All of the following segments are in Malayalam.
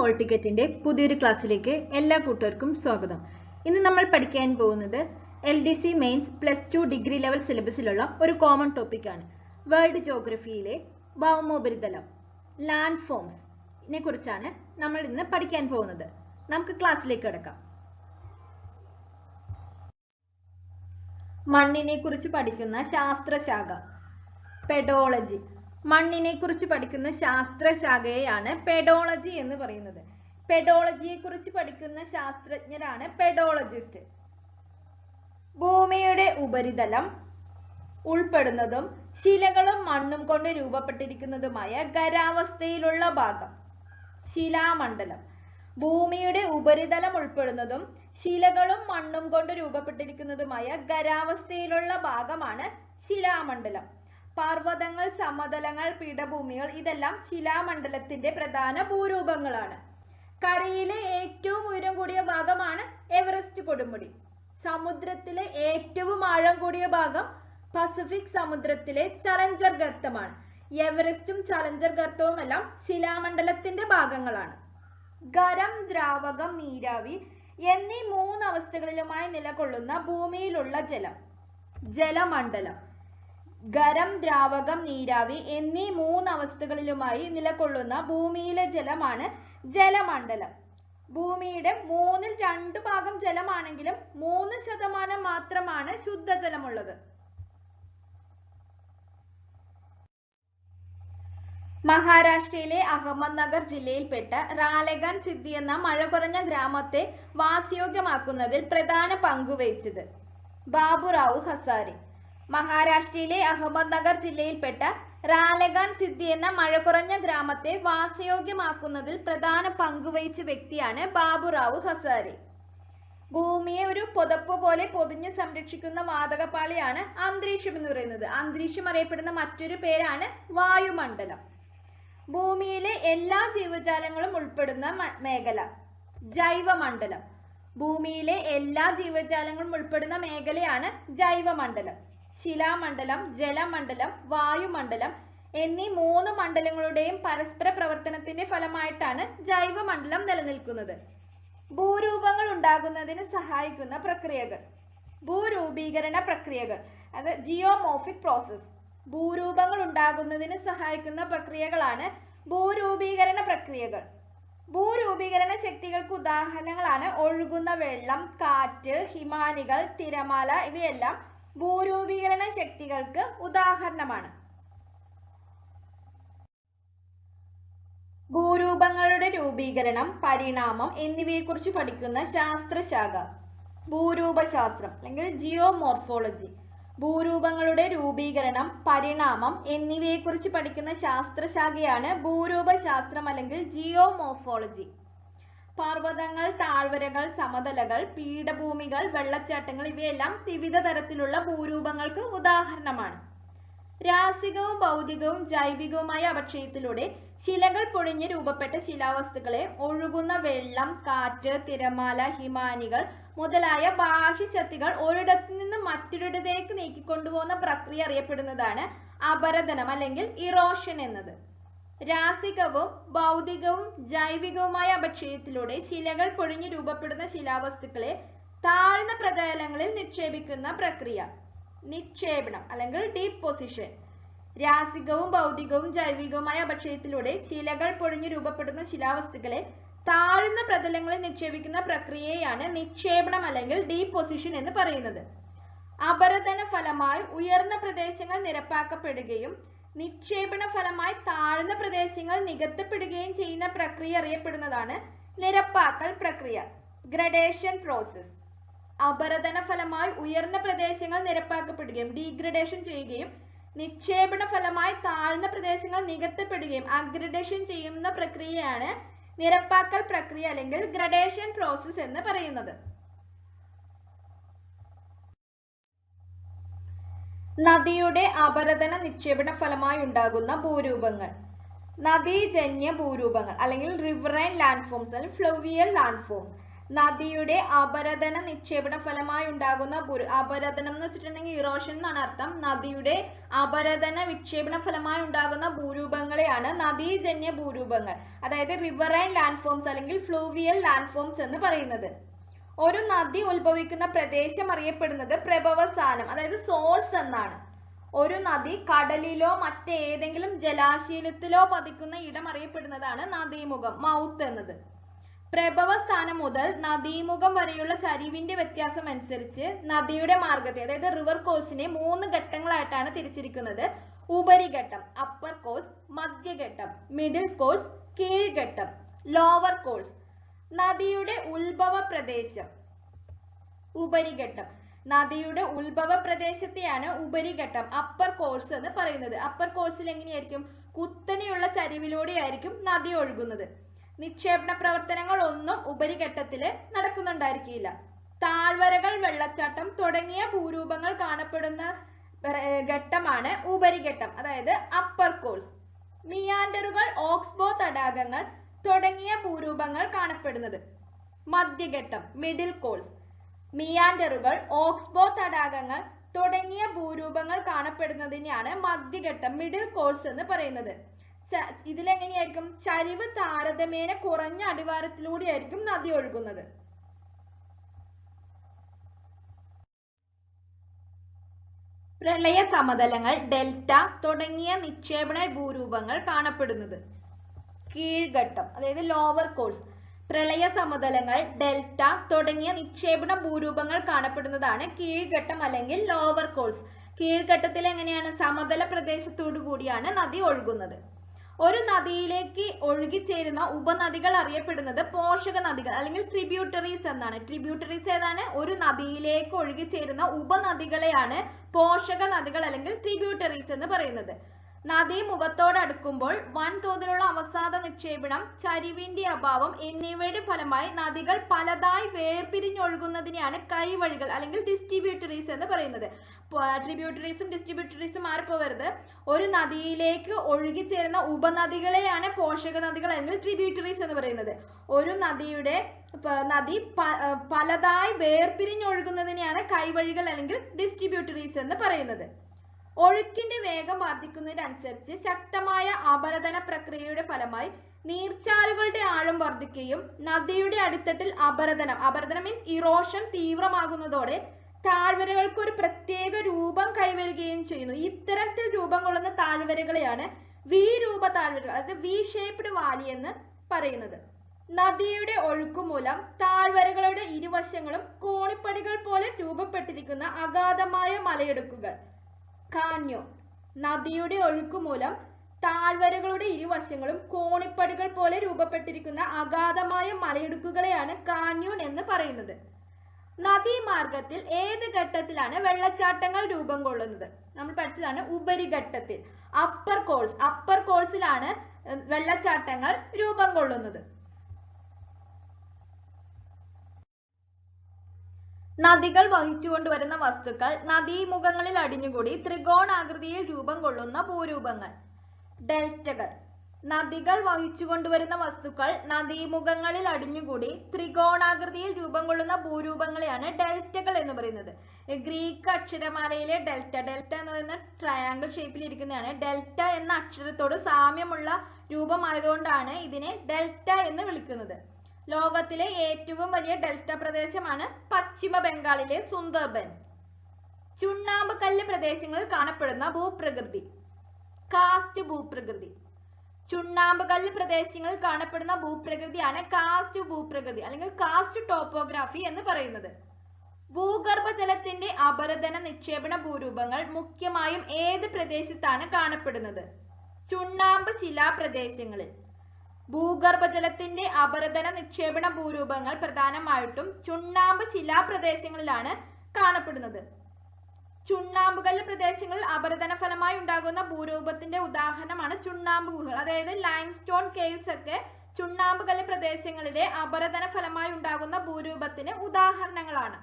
ഹോൾ ടിക്കറ്റിന്റെ പുതിയൊരു ക്ലാസ്സിലേക്ക് എല്ലാ കൂട്ടുകാർക്കും സ്വാഗതം. ഇന്ന് നമ്മൾ പഠിക്കാൻ പോകുന്നത് LDC മെയിൻസ് +2 ഡിഗ്രി ലെവൽ സിലബസിലുള്ള ഒരു കോമൺ ടോപ്പിക്കാണ്. വേൾഡ് ജോഗ്രഫിയിലെ ഭൗമോപരിതലം ലാൻഡ് ഫോംസിനെ കുറിച്ചാണ് നമ്മൾ ഇന്ന് പഠിക്കാൻ പോകുന്നത്. നമുക്ക് ക്ലാസ്സിലേക്ക് കടക്കാം. മണ്ണിനെ കുറിച്ച് പഠിക്കുന്ന ശാസ്ത്രശാഖ പെഡോളജി. മണ്ണിനെ കുറിച്ച് പഠിക്കുന്ന ശാസ്ത്രശാഖയെയാണ് പെഡോളജി എന്ന് പറയുന്നത്. പെഡോളജിയെ കുറിച്ച് പഠിക്കുന്ന ശാസ്ത്രജ്ഞരാണ് പെഡോളജിസ്റ്റ്. ഭൂമിയുടെ ഉപരിതലം ഉൾപ്പെടുന്നതും ശിലകളും മണ്ണും കൊണ്ട് രൂപപ്പെട്ടിരിക്കുന്നതുമായ ഖരാവസ്ഥയിലുള്ള ഭാഗം ശിലാമണ്ഡലം. ഭൂമിയുടെ ഉപരിതലം ഉൾപ്പെടുന്നതും ശിലകളും മണ്ണും കൊണ്ട് രൂപപ്പെട്ടിരിക്കുന്നതുമായ ഖരാവസ്ഥയിലുള്ള ഭാഗമാണ് ശിലാമണ്ഡലം. പർവ്വതങ്ങൾ, സമതലങ്ങൾ, പീഠഭൂമികൾ ഇതെല്ലാം ശിലാമണ്ഡലത്തിന്റെ പ്രധാന ഭൂരൂപങ്ങളാണ്. കരയിലെ ഏറ്റവും ഉയരം കൂടിയ ഭാഗമാണ് എവറസ്റ്റ് കൊടുമുടി. സമുദ്രത്തിലെ ഏറ്റവും ആഴം കൂടിയ ഭാഗം പസഫിക് സമുദ്രത്തിലെ ചലഞ്ചർ ഗർത്തമാണ്. എവറസ്റ്റും ചലഞ്ചർ ഗർത്തവും എല്ലാം ശിലാമണ്ഡലത്തിന്റെ ഭാഗങ്ങളാണ്. ഖരം, ദ്രാവകം, നീരാവി എന്നീ 3 അവസ്ഥകളിലുമായി നിലകൊള്ളുന്ന ഭൂമിയിലുള്ള ജലം ജലമണ്ഡലം. ഖരം, ദ്രാവകം, നീരാവി എന്നീ 3 അവസ്ഥകളിലുമായി നിലകൊള്ളുന്ന ഭൂമിയിലെ ജലമാണ് ജലമണ്ഡലം. ഭൂമിയുടെ 3ൽ 2 ഭാഗം ജലമാണെങ്കിലും 3% മാത്രമാണ് ശുദ്ധജലമുള്ളത്. മഹാരാഷ്ട്രയിലെ അഹമ്മദ്നഗർ ജില്ലയിൽപ്പെട്ട റാലെഗാൻ സിദ്ധി എന്ന മഴ കുറഞ്ഞ ഗ്രാമത്തെ വാസയോഗ്യമാക്കുന്നതിൽ പ്രധാന പങ്കുവഹിച്ചത് ബാബുറാവു ഹസാരി. മഹാരാഷ്ട്രയിലെ അഹമ്മദ്നഗർ ജില്ലയിൽപ്പെട്ട റാലെഗാൻ സിദ്ധി എന്ന മഴ കുറഞ്ഞ ഗ്രാമത്തെ വാസയോഗ്യമാക്കുന്നതിൽ പ്രധാന പങ്കുവഹിച്ച വ്യക്തിയാണ് ബാബുറാവു ഹസാരി. ഭൂമിയെ ഒരു പുതപ്പ് പോലെ പൊതിഞ്ഞ് സംരക്ഷിക്കുന്ന വാതകപ്പാളിയാണ് അന്തരീക്ഷം എന്ന് പറയുന്നത്. അന്തരീക്ഷം അറിയപ്പെടുന്ന മറ്റൊരു പേരാണ് വായുമണ്ഡലം. ഭൂമിയിലെ എല്ലാ ജീവജാലങ്ങളും ഉൾപ്പെടുന്ന മേഖല ജൈവമണ്ഡലം. ഭൂമിയിലെ എല്ലാ ജീവജാലങ്ങളും ഉൾപ്പെടുന്ന മേഖലയാണ് ജൈവമണ്ഡലം. ശിലാമണ്ഡലം, ജലമണ്ഡലം, വായുമണ്ഡലം എന്നീ 3 മണ്ഡലങ്ങളുടെയും പരസ്പര പ്രവർത്തനത്തിന്റെ ഫലമായിട്ടാണ് ജൈവമണ്ഡലം നിലനിൽക്കുന്നത്. ഭൂരൂപങ്ങൾ ഉണ്ടാകുന്നതിന് സഹായിക്കുന്ന പ്രക്രിയകൾ ഭൂരൂപീകരണ പ്രക്രിയകൾ, അത് ജിയോമോർഫിക് പ്രോസസ്. ഭൂരൂപങ്ങൾ ഉണ്ടാകുന്നതിന് സഹായിക്കുന്ന പ്രക്രിയകളാണ് ഭൂരൂപീകരണ പ്രക്രിയകൾ. ഭൂരൂപീകരണ ശക്തികൾക്ക് ഉദാഹരണങ്ങളാണ് ഒഴുകുന്ന വെള്ളം, കാറ്റ്, ഹിമാനികൾ, തിരമാല ഇവയെല്ലാം ഭൂരൂപീകരണ ശക്തികൾക്ക് ഉദാഹരണമാണ്. ഭൂരൂപങ്ങളുടെ രൂപീകരണം, പരിണാമം എന്നിവയെക്കുറിച്ച് പഠിക്കുന്ന ശാസ്ത്രശാഖ ഭൂരൂപശാസ്ത്രം അല്ലെങ്കിൽ ജിയോമോർഫോളജി. ഭൂരൂപങ്ങളുടെ രൂപീകരണം, പരിണാമം എന്നിവയെക്കുറിച്ച് പഠിക്കുന്ന ശാസ്ത്രശാഖയാണ് ഭൂരൂപശാസ്ത്രം അല്ലെങ്കിൽ ജിയോമോർഫോളജി. പർവ്വതങ്ങൾ, താഴ്വരകൾ, സമതലകൾ, പീഠഭൂമികൾ, വെള്ളച്ചാട്ടങ്ങൾ ഇവയെല്ലാം വിവിധ തരത്തിലുള്ള ഭൂരൂപങ്ങൾക്ക് ഉദാഹരണമാണ്. രാസികവും ഭൗതികവും ജൈവികവുമായ അപക്ഷയത്തിലൂടെ ശിലകൾ പൊഴിഞ്ഞ് രൂപപ്പെട്ട ശിലാവസ്തുക്കളെ ഒഴുകുന്ന വെള്ളം, കാറ്റ്, തിരമാല, ഹിമാനികൾ മുതലായ ബാഹ്യശക്തികൾ ഒരിടത്തു നിന്ന് മറ്റൊരിടത്തേക്ക് നീക്കിക്കൊണ്ടുപോകുന്ന പ്രക്രിയ അറിയപ്പെടുന്നതാണ് അപരദനം അല്ലെങ്കിൽ ഇറോഷൻ എന്നത്. രാസികവും ഭൗതികവും ജൈവികവുമായ അപക്ഷയത്തിലൂടെ ശിലകൾ പൊഴിഞ്ഞ് രൂപപ്പെടുന്ന ശിലാവസ്തുക്കളെ താഴ്ന്ന പ്രതലങ്ങളിൽ നിക്ഷേപിക്കുന്ന പ്രക്രിയ നിക്ഷേപണം അല്ലെങ്കിൽ ഡീപ്പോസിഷൻ. രാസികവും ഭൗതികവും ജൈവികവുമായ അപക്ഷയത്തിലൂടെ ശിലകൾ പൊഴിഞ്ഞ് രൂപപ്പെടുന്ന ശിലാവസ്തുക്കളെ താഴ്ന്ന പ്രതലങ്ങളിൽ നിക്ഷേപിക്കുന്ന പ്രക്രിയയാണ് നിക്ഷേപണം അല്ലെങ്കിൽ ഡീപ്പോസിഷൻ എന്ന് പറയുന്നത്. അപരദന ഫലമായി ഉയർന്ന പ്രദേശങ്ങൾ നിരപ്പാക്കപ്പെടുകയും നിക്ഷേപണ ഫലമായി താഴ്ന്ന പ്രദേശങ്ങൾ നികത്തപ്പെടുകയും ചെയ്യുന്ന പ്രക്രിയ അറിയപ്പെടുന്നതാണ് നിരപ്പാക്കൽ പ്രക്രിയ ഗ്രഡേഷൻ പ്രോസസ്. അപരദന ഫലമായി ഉയർന്ന പ്രദേശങ്ങൾ നിരപ്പാക്കപ്പെടുകയും ഡീഗ്രഡേഷൻ ചെയ്യുകയും നിക്ഷേപണ ഫലമായി താഴ്ന്ന പ്രദേശങ്ങൾ നികത്തപ്പെടുകയും അഗ്രഡേഷൻ ചെയ്യുന്ന പ്രക്രിയയാണ് നിരപ്പാക്കൽ പ്രക്രിയ അല്ലെങ്കിൽ ഗ്രഡേഷൻ പ്രോസസ് എന്ന് പറയുന്നത്. നദിയുടെ അപരദന നിക്ഷേപണ ഫലമായി ഉണ്ടാകുന്ന ഭൂരൂപങ്ങൾ നദീജന്യ ഭൂരൂപങ്ങൾ അല്ലെങ്കിൽ റിവറൈൻ ലാൻഡ് ഫോംസ് അല്ലെങ്കിൽ ഫ്ലൂവിയൽ ലാൻഡ് ഫോംസ്. നദിയുടെ അപരദന നിക്ഷേപണ ഫലമായി ഉണ്ടാകുന്ന അപരദനം എന്ന് വെച്ചിട്ടുണ്ടെങ്കിൽ ഇറോഷൻ എന്നാണ് അർത്ഥം. നദിയുടെ അപരദന വിക്ഷേപണ ഫലമായി ഉണ്ടാകുന്ന ഭൂരൂപങ്ങളെയാണ് നദീജന്യ ഭൂരൂപങ്ങൾ, അതായത് റിവറൈൻ ലാൻഡ് ഫോംസ് അല്ലെങ്കിൽ ഫ്ലൂവിയൽ ലാൻഡ് ഫോംസ് എന്ന് പറയുന്നത്. ഒരു നദി ഉത്ഭവിക്കുന്ന പ്രദേശം അറിയപ്പെടുന്നത് പ്രഭവസ്ഥാനം, അതായത് സോഴ്സ് എന്നാണ്. ഒരു നദി കടലിലോ മറ്റേതെങ്കിലും ജലാശയത്തിലോ പതിക്കുന്ന ഇടം അറിയപ്പെടുന്നതാണ് നദീമുഖം, മൗത്ത് എന്നത്. പ്രഭവസ്ഥാനം മുതൽ നദീമുഖം വരെയുള്ള ചരിവിന്റെ വ്യത്യാസം അനുസരിച്ച് നദിയുടെ മാർഗത്തെ, അതായത് റിവർ കോഴ്സിനെ 3 ഘട്ടങ്ങളായിട്ടാണ് തിരിച്ചിരിക്കുന്നത്. ഉപരിഘട്ടം അപ്പർ കോഴ്സ്, മധ്യഘട്ടം മിഡിൽ കോഴ്സ്, കീഴ്ഘട്ടം ലോവർ കോഴ്സ്. നദിയുടെ ഉത്ഭവ പ്രദേശം ഉപരിഘട്ടം. നദിയുടെ ഉത്ഭവ പ്രദേശത്തെയാണ് ഉപരിഘട്ടം അപ്പർ കോഴ്സ് എന്ന് പറയുന്നത്. അപ്പർ കോഴ്സിൽ എങ്ങനെയായിരിക്കും? കുത്തനെയുള്ള ചരിവിലൂടെയായിരിക്കും നദി ഒഴുകുന്നത്. നിക്ഷേപണ പ്രവർത്തനങ്ങൾ ഒന്നും ഉപരിഘട്ടത്തില് നടക്കുന്നുണ്ടായിരിക്കില്ല. താഴ്വരകൾ, വെള്ളച്ചാട്ടം തുടങ്ങിയ ഭൂരൂപങ്ങൾ കാണപ്പെടുന്ന ഘട്ടമാണ് ഉപരിഘട്ടം, അതായത് അപ്പർ കോഴ്സ്. മിയാൻഡറുകൾ, ഓക്സ്ബോ തടാകങ്ങൾ തുടങ്ങിയ ഭൂരൂപങ്ങൾ കാണപ്പെടുന്നത് മധ്യഘട്ടം, മിഡിൽ കോഴ്സ്. മിയാൻഡറുകൾ, ഓക്സ്ബോ തടാകങ്ങൾ തുടങ്ങിയ ഭൂരൂപങ്ങൾ കാണപ്പെടുന്നതിനെയാണ് മധ്യഘട്ടം, മിഡിൽ കോഴ്സ് എന്ന് പറയുന്നത്. ഇതിലെങ്ങനെയായിരിക്കും? ചരിവ് താരതമ്യേന കുറഞ്ഞ അടിവാരത്തിലൂടെയായിരിക്കും നദി ഒഴുകുന്നത്. പ്രളയ സമതലങ്ങൾ, ഡെൽറ്റ തുടങ്ങിയ നിക്ഷേപണ ഭൂരൂപങ്ങൾ കാണപ്പെടുന്നത് കീഴ്ഘട്ടം, അതായത് ലോവർ കോഴ്സ്. പ്രളയ സമതലങ്ങൾ, ഡെൽറ്റ തുടങ്ങിയ നിക്ഷേപണ ഭൂരൂപങ്ങൾ കാണപ്പെടുന്നതാണ് കീഴ്ഘട്ടം അല്ലെങ്കിൽ ലോവർ കോഴ്സ്. കീഴ്ഘട്ടത്തിൽ എങ്ങനെയാണ്? സമതല പ്രദേശത്തോടു കൂടിയാണ് നദി ഒഴുകുന്നത്. ഒരു നദിയിലേക്ക് ഒഴുകിച്ചേരുന്ന ഉപനദികൾ അറിയപ്പെടുന്നത് പോഷക നദികൾ അല്ലെങ്കിൽ ട്രിബ്യൂട്ടറീസ് എന്നാണ്. ട്രിബ്യൂട്ടറീസ് ഏതാണ്? ഒരു നദിയിലേക്ക് ഒഴുകിച്ചേരുന്ന ഉപനദികളെയാണ് പോഷക നദികൾ അല്ലെങ്കിൽ ട്രിബ്യൂട്ടറീസ് എന്ന് പറയുന്നത്. നദി മുഖത്തോടടുക്കുമ്പോൾ വൻതോതിലുള്ള അവസാദ നിക്ഷേപണം, ചരിവിന്റെ അഭാവം എന്നിവയുടെ ഫലമായി നദികൾ പലതായി വേർപിരിഞ്ഞൊഴുകുന്നതിനെയാണ് കൈവഴികൾ അല്ലെങ്കിൽ ഡിസ്ട്രിബ്യൂട്ടറീസ് എന്ന് പറയുന്നത്. ട്രിബ്യൂട്ടറീസും ഡിസ്ട്രിബ്യൂട്ടറീസും മാറിപ്പോവരുത്. ഒരു നദിയിലേക്ക് ഒഴുകിച്ചേരുന്ന ഉപനദികളെയാണ് പോഷക നദികൾ അല്ലെങ്കിൽ ട്രിബ്യൂട്ടറീസ് എന്ന് പറയുന്നത്. ഒരു നദി പലതായി വേർപിരിഞ്ഞൊഴുകുന്നതിനെയാണ് കൈവഴികൾ അല്ലെങ്കിൽ ഡിസ്ട്രിബ്യൂട്ടറീസ് എന്ന് പറയുന്നത്. ഒഴുക്കിന്റെ വേഗം വർദ്ധിക്കുന്നതിനനുസരിച്ച് ശക്തമായ അപരദന പ്രക്രിയയുടെ ഫലമായി നീർച്ചാലുകളുടെ ആഴം വർദ്ധിക്കുകയും നദിയുടെ അടിത്തട്ടിൽ അപരദനം മീൻസ് ഇറോഷൻ തീവ്രമാകുന്നതോടെ താഴ്വരകൾക്ക് ഒരു പ്രത്യേക രൂപം കൈവരുകയും ചെയ്യുന്നു. ഇത്തരത്തിൽ രൂപം കൊള്ളുന്ന താഴ്വരകളെയാണ് വി രൂപ താഴ്വരകൾ, അതായത് വി ഷേപ്ഡ് വാലി എന്ന് പറയുന്നത്. നദിയുടെ ഒഴുക്കുമൂലം താഴ്വരകളുടെ ഇരുവശങ്ങളും കോണിപ്പടികൾ പോലെ രൂപപ്പെട്ടിരിക്കുന്ന അഗാധമായ മലയിടുക്കുകൾ കാന്യോൺ. നദിയുടെ ഒഴുക്കുമൂലം താഴ്വരകളുടെ ഇരുവശങ്ങളും കോണിപ്പടികൾ പോലെ രൂപപ്പെട്ടിരിക്കുന്ന അഗാധമായ മലയിടുക്കുകളെയാണ് കാന്യോൺ എന്ന് പറയുന്നത്. നദീമാർഗത്തിൽ ഏത് ഘട്ടത്തിലാണ് വെള്ളച്ചാട്ടങ്ങൾ രൂപം കൊള്ളുന്നത്? നമ്മൾ പഠിച്ചതാണ് ഉപരിഘട്ടത്തിൽ അപ്പർ കോഴ്സിലാണ് വെള്ളച്ചാട്ടങ്ങൾ രൂപം കൊള്ളുന്നത്. നദികൾ വഹിച്ചുകൊണ്ടുവരുന്ന വസ്തുക്കൾ നദീമുഖങ്ങളിൽ അടിഞ്ഞുകൂടി ത്രികോണാകൃതിയിൽ രൂപം കൊള്ളുന്ന ഭൂരൂപങ്ങൾ ഡെൽറ്റകൾ. നദികൾ വഹിച്ചുകൊണ്ടുവരുന്ന വസ്തുക്കൾ നദീമുഖങ്ങളിൽ അടിഞ്ഞുകൂടി ത്രികോണാകൃതിയിൽ രൂപം കൊള്ളുന്ന ഭൂരൂപങ്ങളെയാണ് ഡെൽറ്റകൾ എന്ന് പറയുന്നത്. ഗ്രീക്ക് അക്ഷരമാലയിലെ ഡെൽറ്റ എന്ന് പറയുന്ന ട്രയാങ്കിൾ ഷേപ്പിൽ ഇരിക്കുന്നതാണ്. ഡെൽറ്റ എന്ന അക്ഷരത്തോട് സാമ്യമുള്ള രൂപമായതുകൊണ്ടാണ് ഇതിനെ ഡെൽറ്റ എന്ന് വിളിക്കുന്നത്. ലോകത്തിലെ ഏറ്റവും വലിയ ഡെൽറ്റ പ്രദേശമാണ് പശ്ചിമ ബംഗാളിലെ സുന്ദർബൻ. ചുണ്ണാമ്പ് കല്ല് പ്രദേശങ്ങളിൽ കാണപ്പെടുന്ന ഭൂപ്രകൃതി കാസ്റ്റ് ഭൂപ്രകൃതി. ചുണ്ണാമ്പ് കല്ല് പ്രദേശങ്ങളിൽ കാണപ്പെടുന്ന ഭൂപ്രകൃതിയാണ് കാസ്റ്റ് ഭൂപ്രകൃതി അല്ലെങ്കിൽ കാസ്റ്റ് ടോപ്പോഗ്രാഫി എന്ന് പറയുന്നത്. ഭൂഗർഭജലത്തിന്റെ അപരദന നിക്ഷേപണ ഭൂരൂപങ്ങൾ മുഖ്യമായും ഏത് പ്രദേശത്താണ് കാണപ്പെടുന്നത്? ചുണ്ണാമ്പ് ശിലാപ്രദേശങ്ങളിൽ. ഭൂഗർഭജലത്തിന്റെ അപരദന നിക്ഷേപണ ഭൂരൂപങ്ങൾ പ്രധാനമായിട്ടും ചുണ്ണാമ്പ് ശിലാപ്രദേശങ്ങളിലാണ് കാണപ്പെടുന്നത്. ചുണ്ണാമ്പുകല്ല് പ്രദേശങ്ങളിൽ അപരദന ഫലമായി ഉണ്ടാകുന്ന ഭൂരൂപത്തിന്റെ ഉദാഹരണമാണ് ചുണ്ണാമ്പ് ഗുഹകൾ. അതായത് ലൈംസ്റ്റോൺ കേവ്സ് ഒക്കെ ചുണ്ണാമ്പുകല്ല് പ്രദേശങ്ങളിലെ അപരദന ഫലമായി ഉണ്ടാകുന്ന ഭൂരൂപത്തിന് ഉദാഹരണങ്ങളാണ്.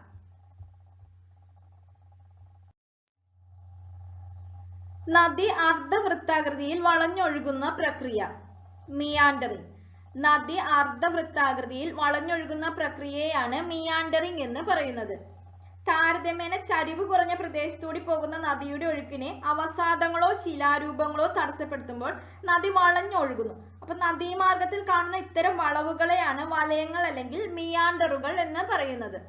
നദി അർദ്ധവൃത്താകൃതിയിൽ വളഞ്ഞൊഴുകുന്ന പ്രക്രിയ മിയാൻഡറിംഗ്. നദി അർദ്ധവൃത്താകൃതിയിൽ വളഞ്ഞൊഴുകുന്ന പ്രക്രിയയാണ് മിയാൻഡറിംഗ് എന്ന് പറയുന്നത്. താരതമ്യേന ചരിവ് കുറഞ്ഞ പ്രദേശത്തൂടി പോകുന്ന നദിയുടെ ഒഴുക്കിനെ അവസാദങ്ങളോ ശിലാരൂപങ്ങളോ തടസ്സപ്പെടുത്തുമ്പോൾ നദി വളഞ്ഞൊഴുകുന്നു. അപ്പൊ നദീമാർഗത്തിൽ കാണുന്ന ഇത്തരം വളവുകളെയാണ് വലയങ്ങൾ അല്ലെങ്കിൽ മിയാൻഡറുകൾ എന്ന് പറയുന്നത്.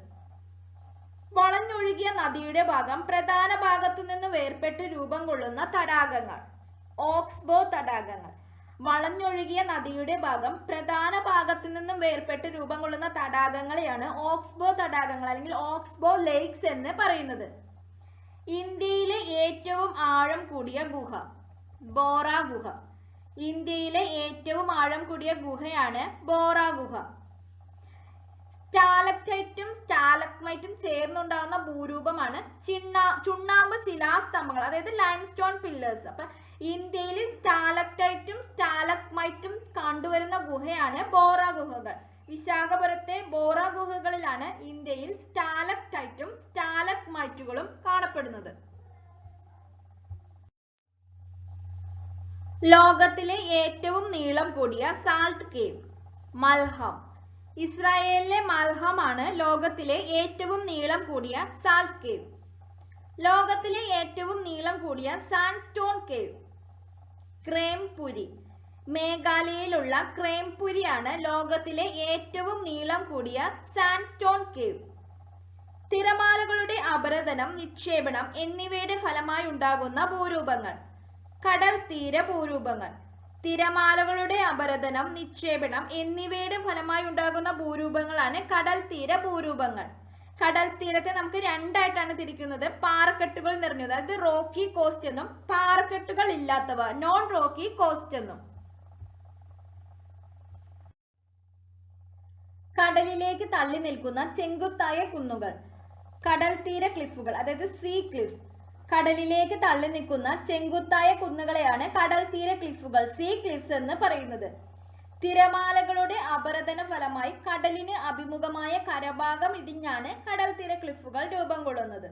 വളഞ്ഞൊഴുകിയ നദിയുടെ ഭാഗം പ്രധാന ഭാഗത്തു നിന്ന് വേർപെട്ട് രൂപം കൊള്ളുന്ന തടാകങ്ങൾ ഓക്സ്ബോ തടാകങ്ങൾ. വളഞ്ഞൊഴുകിയ നദിയുടെ ഭാഗം പ്രധാന ഭാഗത്തു നിന്നും വേർപെട്ട് രൂപം കൊള്ളുന്ന തടാകങ്ങളെയാണ് ഓക്സ്ബോ തടാകങ്ങൾ അല്ലെങ്കിൽ ഓക്സ്ബോ ലേക്സ് എന്ന് പറയുന്നത്. ഇന്ത്യയിലെ ഏറ്റവും ആഴം കൂടിയ ഗുഹ ബോറ ഗുഹ. ഇന്ത്യയിലെ ഏറ്റവും ആഴം കൂടിയ ഗുഹയാണ് ബോറ ഗുഹ. സ്റ്റാലക്ടൈറ്റും സ്റ്റാലഗ്മൈറ്റും ചേർന്നുണ്ടാകുന്ന ഭൂരൂപമാണ് ചുണ്ണാമ്പ് ശിലാസ്തംഭങ്ങൾ, അതായത് ലൈംസ്റ്റോൺ പില്ലേഴ്സ്. അപ്പൊ ഇന്ത്യയിൽ സ്റ്റാലക്ടൈറ്റും സ്റ്റാലഗ്മൈറ്റും കണ്ടുവരുന്ന ഗുഹയാണ് ബോറ ഗുഹകൾ. വിശാഖപുരത്തെ ബോറ ഗുഹകളിലാണ് ഇന്ത്യയിൽ സ്റ്റാലക്ടൈറ്റും സ്റ്റാലഗ്മൈറ്റുകളും കാണപ്പെടുന്നത്. ലോകത്തിലെ ഏറ്റവും നീളം കൂടിയ സാൾട്ട് കേവ് മൽഹം. ഇസ്രായേലിലെ മൽഹം ആണ് ലോകത്തിലെ ഏറ്റവും നീളം കൂടിയ സാൾട്ട് കേവ്. ലോകത്തിലെ ഏറ്റവും നീളം കൂടിയ സാൻഡ്സ്റ്റോൺ കേവ് ക്രേംപുരി. മേഘാലയയിലുള്ള ക്രേംപുരിയാണ് ലോകത്തിലെ ഏറ്റവും നീളം കൂടിയ സാൻഡ്സ്റ്റോൺ കേവ്. തിരമാലകളുടെ അപരദനം, നിക്ഷേപണം എന്നിവയുടെ ഫലമായി ഉണ്ടാകുന്ന ഭൂരൂപങ്ങൾ കടൽ തീര ഭൂരൂപങ്ങൾ. തിരമാലകളുടെ അപരദനം, നിക്ഷേപണം എന്നിവയുടെ ഫലമായി ഉണ്ടാകുന്ന ഭൂരൂപങ്ങളാണ് കടൽ തീര ഭൂരൂപങ്ങൾ. കടൽ തീരത്തെ നമുക്ക് രണ്ടായിട്ടാണ് തിരിക്കുന്നത്. പാറക്കെട്ടുകൾ നിറഞ്ഞത്, അതായത് റോക്കി കോസ്റ്റ് എന്നും പാറക്കെട്ടുകൾ ഇല്ലാത്തവ നോൺ റോക്കി കോസ്റ്റ് എന്നും. കടലിലേക്ക് തള്ളി നിൽക്കുന്ന ചെങ്കുത്തായ കുന്നുകൾ കടൽ തീര ക്ലിഫുകൾ, അതായത് സീ ക്ലിഫ്സ്. കടലിലേക്ക് തള്ളി നിൽക്കുന്ന ചെങ്കുത്തായ കുന്നുകളെയാണ് കടൽ തീര ക്ലിഫുകൾ സീ ക്ലിഫ്സ് എന്ന് പറയുന്നത്. തിരമാലകളുടെ അപരദന ഫലമായി കടലിന് അഭിമുഖമായ കരഭാഗം ഇടിഞ്ഞാണ് കടൽ തീര ക്ലിഫുകൾ രൂപം കൊള്ളുന്നത്.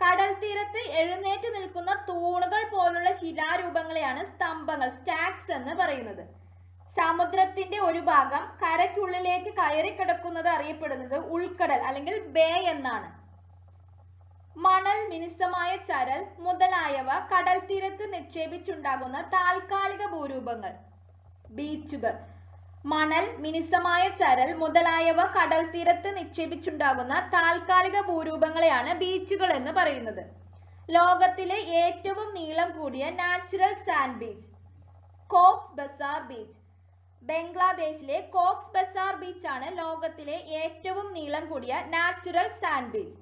കടൽ തീരത്ത് എഴുന്നേറ്റ് നിൽക്കുന്ന തൂണുകൾ പോലുള്ള ശിലാരൂപങ്ങളെയാണ് സ്തംഭങ്ങൾ സ്റ്റാക്സ് എന്ന് പറയുന്നത്. സമുദ്രത്തിന്റെ ഒരു ഭാഗം കരയ്ക്കുള്ളിലേക്ക് കയറി കിടക്കുന്നത് അറിയപ്പെടുന്നത് ഉൾക്കടൽ അല്ലെങ്കിൽ ബേ എന്നാണ്. മണൽ, മിനുസമായ ചരൽ മുതലായവ കടൽ തീരത്ത് നിക്ഷേപിച്ചുണ്ടാകുന്ന താൽക്കാലിക ഭൂരൂപങ്ങൾ ബീച്ചുകൾ. മണൽ, മിനുസമായ ചരൽ മുതലായവ കടൽ തീരത്ത് നിക്ഷേപിച്ചുണ്ടാകുന്ന താൽക്കാലിക ഭൂരൂപങ്ങളെയാണ് ബീച്ചുകൾ എന്ന് പറയുന്നത്. ലോകത്തിലെ ഏറ്റവും നീളം കൂടിയ natural sand beach Cox's Bazar beach. ബംഗ്ലാദേശിലെ കോക്സ് ബസാർ ബീച്ച് ആണ് ലോകത്തിലെ ഏറ്റവും നീളം കൂടിയ നാച്ചുറൽ സാൻഡ് ബീച്ച്.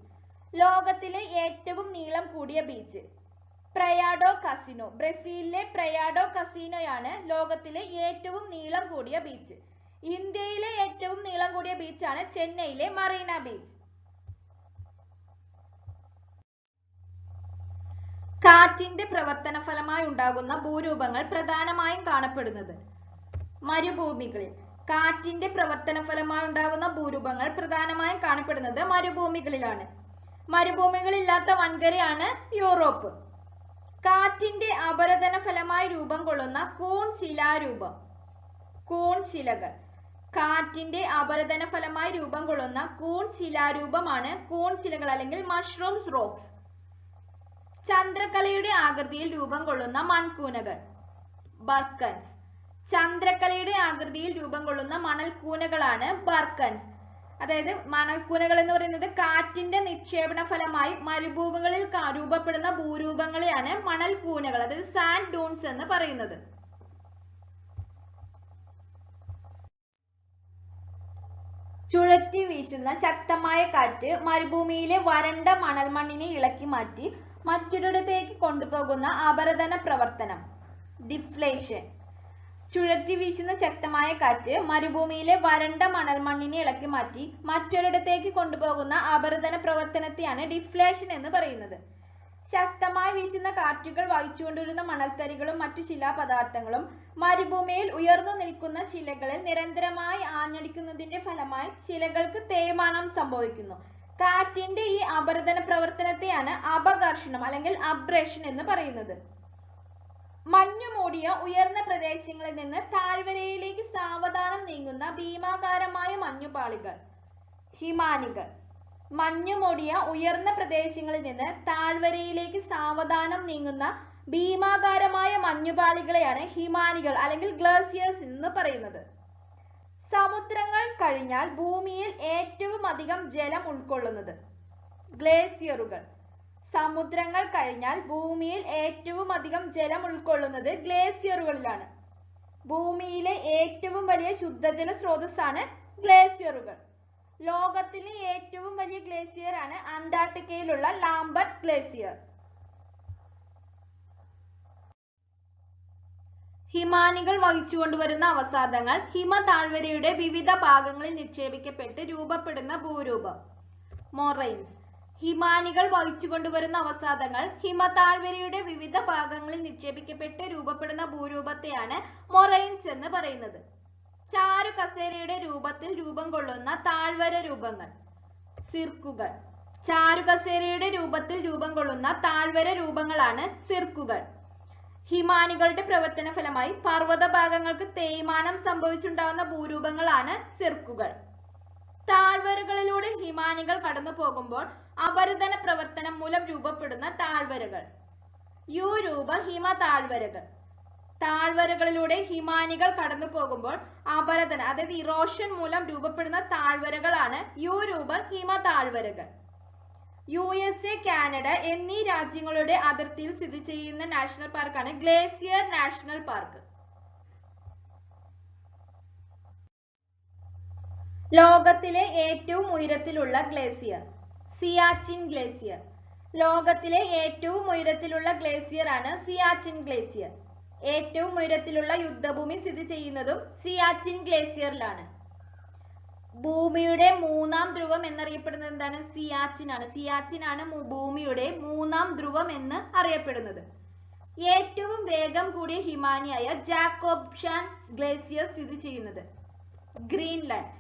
ലോകത്തിലെ ഏറ്റവും നീളം കൂടിയ ബീച്ച് പ്രയാഡോ കസിനോ. ബ്രസീലിലെ പ്രയാഡോ കസിനോയാണ് ലോകത്തിലെ ഏറ്റവും നീളം കൂടിയ ബീച്ച്. ഇന്ത്യയിലെ ഏറ്റവും നീളം കൂടിയ ബീച്ചാണ് ചെന്നൈയിലെ മറീന ബീച്ച്. കാറ്റിന്റെ പ്രവർത്തന ഫലമായി ഉണ്ടാകുന്ന ഭൂരൂപങ്ങൾ പ്രധാനമായും കാണപ്പെടുന്നത് മരുഭൂമികളിൽ. കാറ്റിന്റെ പ്രവർത്തന ഫലമായി ഉണ്ടാകുന്ന ഭൂരൂപങ്ങൾ പ്രധാനമായും കാണപ്പെടുന്നത് മരുഭൂമികളിലാണ്. മരുഭൂമികളില്ലാത്ത വൻകരയാണ് യൂറോപ്പ്. കാറ്റിന്റെ അപരദന ഫലമായി രൂപം കൊള്ളുന്ന കൂൺ ശിലാരൂപം കൂൺ ശിലകൾ. കാറ്റിന്റെ അപരദന ഫലമായി രൂപം കൊള്ളുന്ന കൂൺ ശിലാരൂപമാണ് കൂൺ ശിലകൾ അല്ലെങ്കിൽ മഷ്റൂംസ് റോക്സ്. ചന്ദ്രക്കലയുടെ ആകൃതിയിൽ രൂപം കൊള്ളുന്ന മൺകൂനകൾ ബർക്കൻസ്. ചന്ദ്രക്കലയുടെ ആകൃതിയിൽ രൂപം കൊള്ളുന്ന മണൽക്കൂനകളാണ് ബർക്കൻസ്. അതായത് മണൽക്കൂനകൾ എന്ന് പറയുന്നത് കാറ്റിന്റെ നിക്ഷേപണ ഫലമായി മരുഭൂമികളിൽ രൂപപ്പെടുന്ന ഭൂരൂപങ്ങളെയാണ് മണൽക്കൂനകൾ, അതായത് സാൻഡ് ഡൂൺസ് എന്ന് പറയുന്നത്. ചുഴറ്റി വീശുന്ന ശക്തമായ കാറ്റ് മരുഭൂമിയിലെ വരണ്ട മണൽമണ്ണിനെ ഇളക്കി മാറ്റി മറ്റൊരിടത്തേക്ക് കൊണ്ടുപോകുന്ന അപരദന പ്രവർത്തനം ഡിഫ്ലേഷൻ. ചുഴറ്റി വീശുന്ന ശക്തമായ കാറ്റ് മരുഭൂമിയിലെ വരണ്ട മണൽമണ്ണിനെ ഇളക്കി മാറ്റി മറ്റൊരിടത്തേക്ക് കൊണ്ടുപോകുന്ന അപരദന പ്രവർത്തനത്തെയാണ് ഡിഫ്ലേഷൻ എന്ന് പറയുന്നത്. ശക്തമായി വീശുന്ന കാറ്റുകൾ വഹിച്ചുകൊണ്ടിരുന്ന മണൽത്തരികളും മറ്റു ശിലാപദാർത്ഥങ്ങളും മരുഭൂമിയിൽ ഉയർന്നു നിൽക്കുന്ന ശിലകളിൽ നിരന്തരമായി ആഞ്ഞടിക്കുന്നതിന്റെ ഫലമായി ശിലകൾക്ക് തേയ്മാനം സംഭവിക്കുന്നു. കാറ്റിന്റെ ഈ അപരദന പ്രവർത്തനത്തെയാണ് അപഘർഷണം അല്ലെങ്കിൽ അബ്രേഷൻ എന്ന് പറയുന്നത്. മഞ്ഞുമൂടിയ ഉയർന്ന പ്രദേശങ്ങളിൽ നിന്ന് താഴ്വരയിലേക്ക് സാവധാനം നീങ്ങുന്ന ഭീമാകാരമായ മഞ്ഞുപാളികൾ ഹിമാനികൾ. മഞ്ഞുമൂടിയ ഉയർന്ന പ്രദേശങ്ങളിൽ നിന്ന് താഴ്വരയിലേക്ക് സാവധാനം നീങ്ങുന്ന ഭീമാകാരമായ മഞ്ഞുപാളികളെയാണ് ഹിമാനികൾ അല്ലെങ്കിൽ ഗ്ലേസിയേഴ്സ് എന്ന് പറയുന്നത്. സമുദ്രങ്ങൾ കഴിഞ്ഞാൽ ഭൂമിയിൽ ഏറ്റവും അധികം ജലം ഉൾക്കൊള്ളുന്നത് ഗ്ലേസിയറുകൾ. സമുദ്രങ്ങൾ കഴിഞ്ഞാൽ ഭൂമിയിൽ ഏറ്റവും അധികം ജലം ഉൾക്കൊള്ളുന്നത് ഗ്ലേസിയറുകളിലാണ്. ഭൂമിയിലെ ഏറ്റവും വലിയ ശുദ്ധജല സ്രോതസ്സാണ് ഗ്ലേസിയറുകൾ. ലോകത്തിലെ ഏറ്റവും വലിയ ഗ്ലേസിയർ ആണ് അന്റാർട്ടിക്കയിലുള്ള ലാംബർട്ട് ഗ്ലേസിയർ. ഹിമാനികൾ വഹിച്ചുകൊണ്ടുവരുന്ന അവസാദങ്ങൾ ഹിമതാഴ്വരയുടെ വിവിധ ഭാഗങ്ങളിൽ നിക്ഷേപിക്കപ്പെട്ട് രൂപപ്പെടുന്ന ഭൂരൂപം മൊറൈൻസ്. ഹിമാനികൾ വഹിച്ചുകൊണ്ടുവരുന്ന അവസാദങ്ങൾ ഹിമതാഴ്വരയുടെ വിവിധ ഭാഗങ്ങളിൽ നിക്ഷേപിക്കപ്പെട്ട് രൂപപ്പെടുന്ന ഭൂരൂപത്തെയാണ് മൊറൈൻസ് എന്ന് പറയുന്നത്. ചാരു കസേരയുടെ രൂപത്തിൽ രൂപം കൊള്ളുന്ന താഴ്വര രൂപങ്ങൾ സിർക്കുകൾ. ചാരു കസേരയുടെ രൂപത്തിൽ രൂപം കൊള്ളുന്ന താഴ്വര രൂപങ്ങളാണ് സിർക്കുകൾ. ഹിമാനികളുടെ പ്രവർത്തന ഫലമായി പർവ്വത ഭാഗങ്ങൾക്ക് തേയ്മാനം സംഭവിച്ചുണ്ടാകുന്ന ഭൂരൂപങ്ങളാണ് സിർക്കുകൾ. താഴ്വരകളിലൂടെ ഹിമാനികൾ കടന്നു പോകുമ്പോൾ അപരദന പ്രവർത്തനം മൂലം രൂപപ്പെടുന്ന താഴ്വരകൾ യുരൂപ ഹിമ താഴ്വരകൾ. താഴ്വരകളിലൂടെ ഹിമാനികൾ കടന്നു പോകുമ്പോൾ അപരദന അതായത് ഇറോഷൻ മൂലം രൂപപ്പെടുന്ന താഴ്വരകളാണ് യുരൂപ ഹിമ താഴ്വരകൾ. USA, കാനഡ എന്നീ രാജ്യങ്ങളുടെ അതിർത്തിയിൽ സ്ഥിതി ചെയ്യുന്ന നാഷണൽ പാർക്കാണ് ഗ്ലേസിയർ നാഷണൽ പാർക്ക്. ലോകത്തിലെ ഏറ്റവും ഉയരത്തിലുള്ള ഗ്ലേസിയർ സിയാച്ചിൻ ഗ്ലേസിയർ. ലോകത്തിലെ ഏറ്റവും ഉയരത്തിലുള്ള ഗ്ലേസിയർ ആണ് സിയാച്ചിൻ ഗ്ലേസിയർ. ഏറ്റവും ഉയരത്തിലുള്ള യുദ്ധഭൂമി സ്ഥിതി ചെയ്യുന്നതും സിയാച്ചിൻ ഗ്ലേസിയറിലാണ്. ഭൂമിയുടെ മൂന്നാം ധ്രുവം എന്നറിയപ്പെടുന്നത് എന്താണ്? സിയാച്ചിൻ ആണ്. സിയാച്ചിൻ ആണ് ഭൂമിയുടെ മൂന്നാം ധ്രുവം എന്ന് അറിയപ്പെടുന്നത്. ഏറ്റവും വേഗം കൂടിയ ഹിമാനിയായ ജാക്കോബ്ഷാൻ ഗ്ലേസിയർ സ്ഥിതി ചെയ്യുന്നത് ഗ്രീൻലാൻഡ്.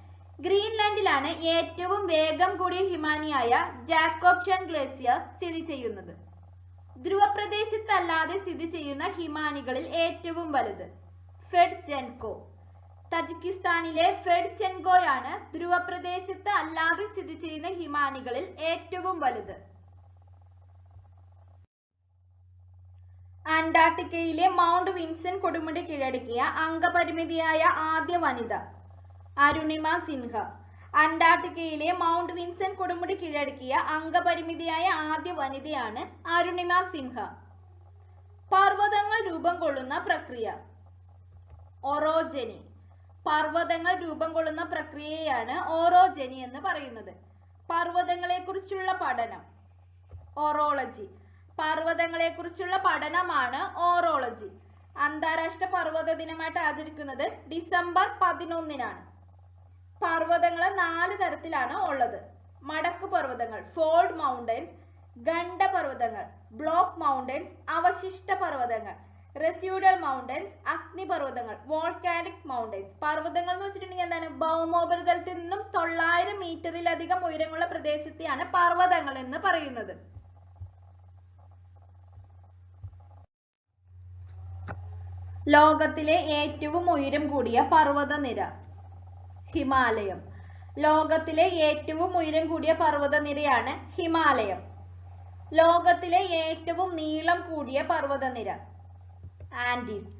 ഗ്രീൻലാൻഡിലാണ് ഏറ്റവും വേഗം കൂടിയ ഹിമാനിയായ ജാക്കോബ്ഷാൻ ഗ്ലേസിയർ സ്ഥിതി ചെയ്യുന്നത്. ധ്രുവപ്രദേശത്ത് അല്ലാതെ സ്ഥിതി ചെയ്യുന്ന ഹിമാനികളിൽ ഏറ്റവും വലുത് ഫെഡ്ചെൻകോ. തജിക്കിസ്ഥാനിലെ ഫെഡ്ചെൻകോയാണ് ധ്രുവപ്രദേശത്ത് അല്ലാതെ സ്ഥിതി ചെയ്യുന്ന ഹിമാനികളിൽ ഏറ്റവും വലുത്. അന്റാർട്ടിക്കയിലെ മൗണ്ട് വിൻസൻ കൊടുമുടി കീഴടക്കിയ അംഗപരിമിതിയായ ആദ്യ വനിത അരുണിമ സിൻഹ. അന്റാർട്ടിക്കയിലെ മൗണ്ട് വിൻസൻ കൊടുമുടി കീഴടക്കിയ അംഗപരിമിതിയായ ആദ്യ വനിതയാണ് അരുണിമ സിൻഹ. പർവ്വതങ്ങൾ രൂപം കൊള്ളുന്ന പ്രക്രിയ ഓറോജനി. പർവ്വതങ്ങൾ രൂപം കൊള്ളുന്ന പ്രക്രിയയാണ് ഓറോജനി എന്ന് പറയുന്നത്. പർവ്വതങ്ങളെ കുറിച്ചുള്ള പഠനം ഓറോളജി. പർവ്വതങ്ങളെ കുറിച്ചുള്ള പഠനമാണ് ഓറോളജി. അന്താരാഷ്ട്ര പർവ്വത ദിനമായിട്ട് ആചരിക്കുന്നത് ഡിസംബർ 11-നാണ്. പർവ്വതങ്ങൾ 4 തരത്തിലാണ് ഉള്ളത്. മടക്കു പർവ്വതങ്ങൾ ഫോൾഡ് മൗണ്ടൻസ്, ഖണ്ഡപർവ്വതങ്ങൾ ബ്ലോക്ക് മൗണ്ടൻസ്, അവശിഷ്ട പർവ്വതങ്ങൾ റെസ്യൂഡൽ മൗണ്ടൻസ്, അഗ്നിപർവ്വതങ്ങൾ വോൾക്കാനിക് മൗണ്ടൻസ്. പർവ്വതങ്ങൾ എന്ന് വെച്ചിട്ടുണ്ടെങ്കിൽ എന്താണ്? ഭൗമോപരിതലത്തിൽ നിന്നും 900 മീറ്ററിലധികം ഉയരമുള്ള പ്രദേശത്തെയാണ് പർവ്വതങ്ങൾ എന്ന് പറയുന്നത്. ലോകത്തിലെ ഏറ്റവും ഉയരം കൂടിയ പർവ്വതനിര ഹിമാലയം. ലോകത്തിലെ ഏറ്റവും ഉയരം കൂടിയ പർവ്വതനിരയാണ് ഹിമാലയം. ലോകത്തിലെ ഏറ്റവും നീളം കൂടിയ പർവ്വതനിര ആൻഡീസ്.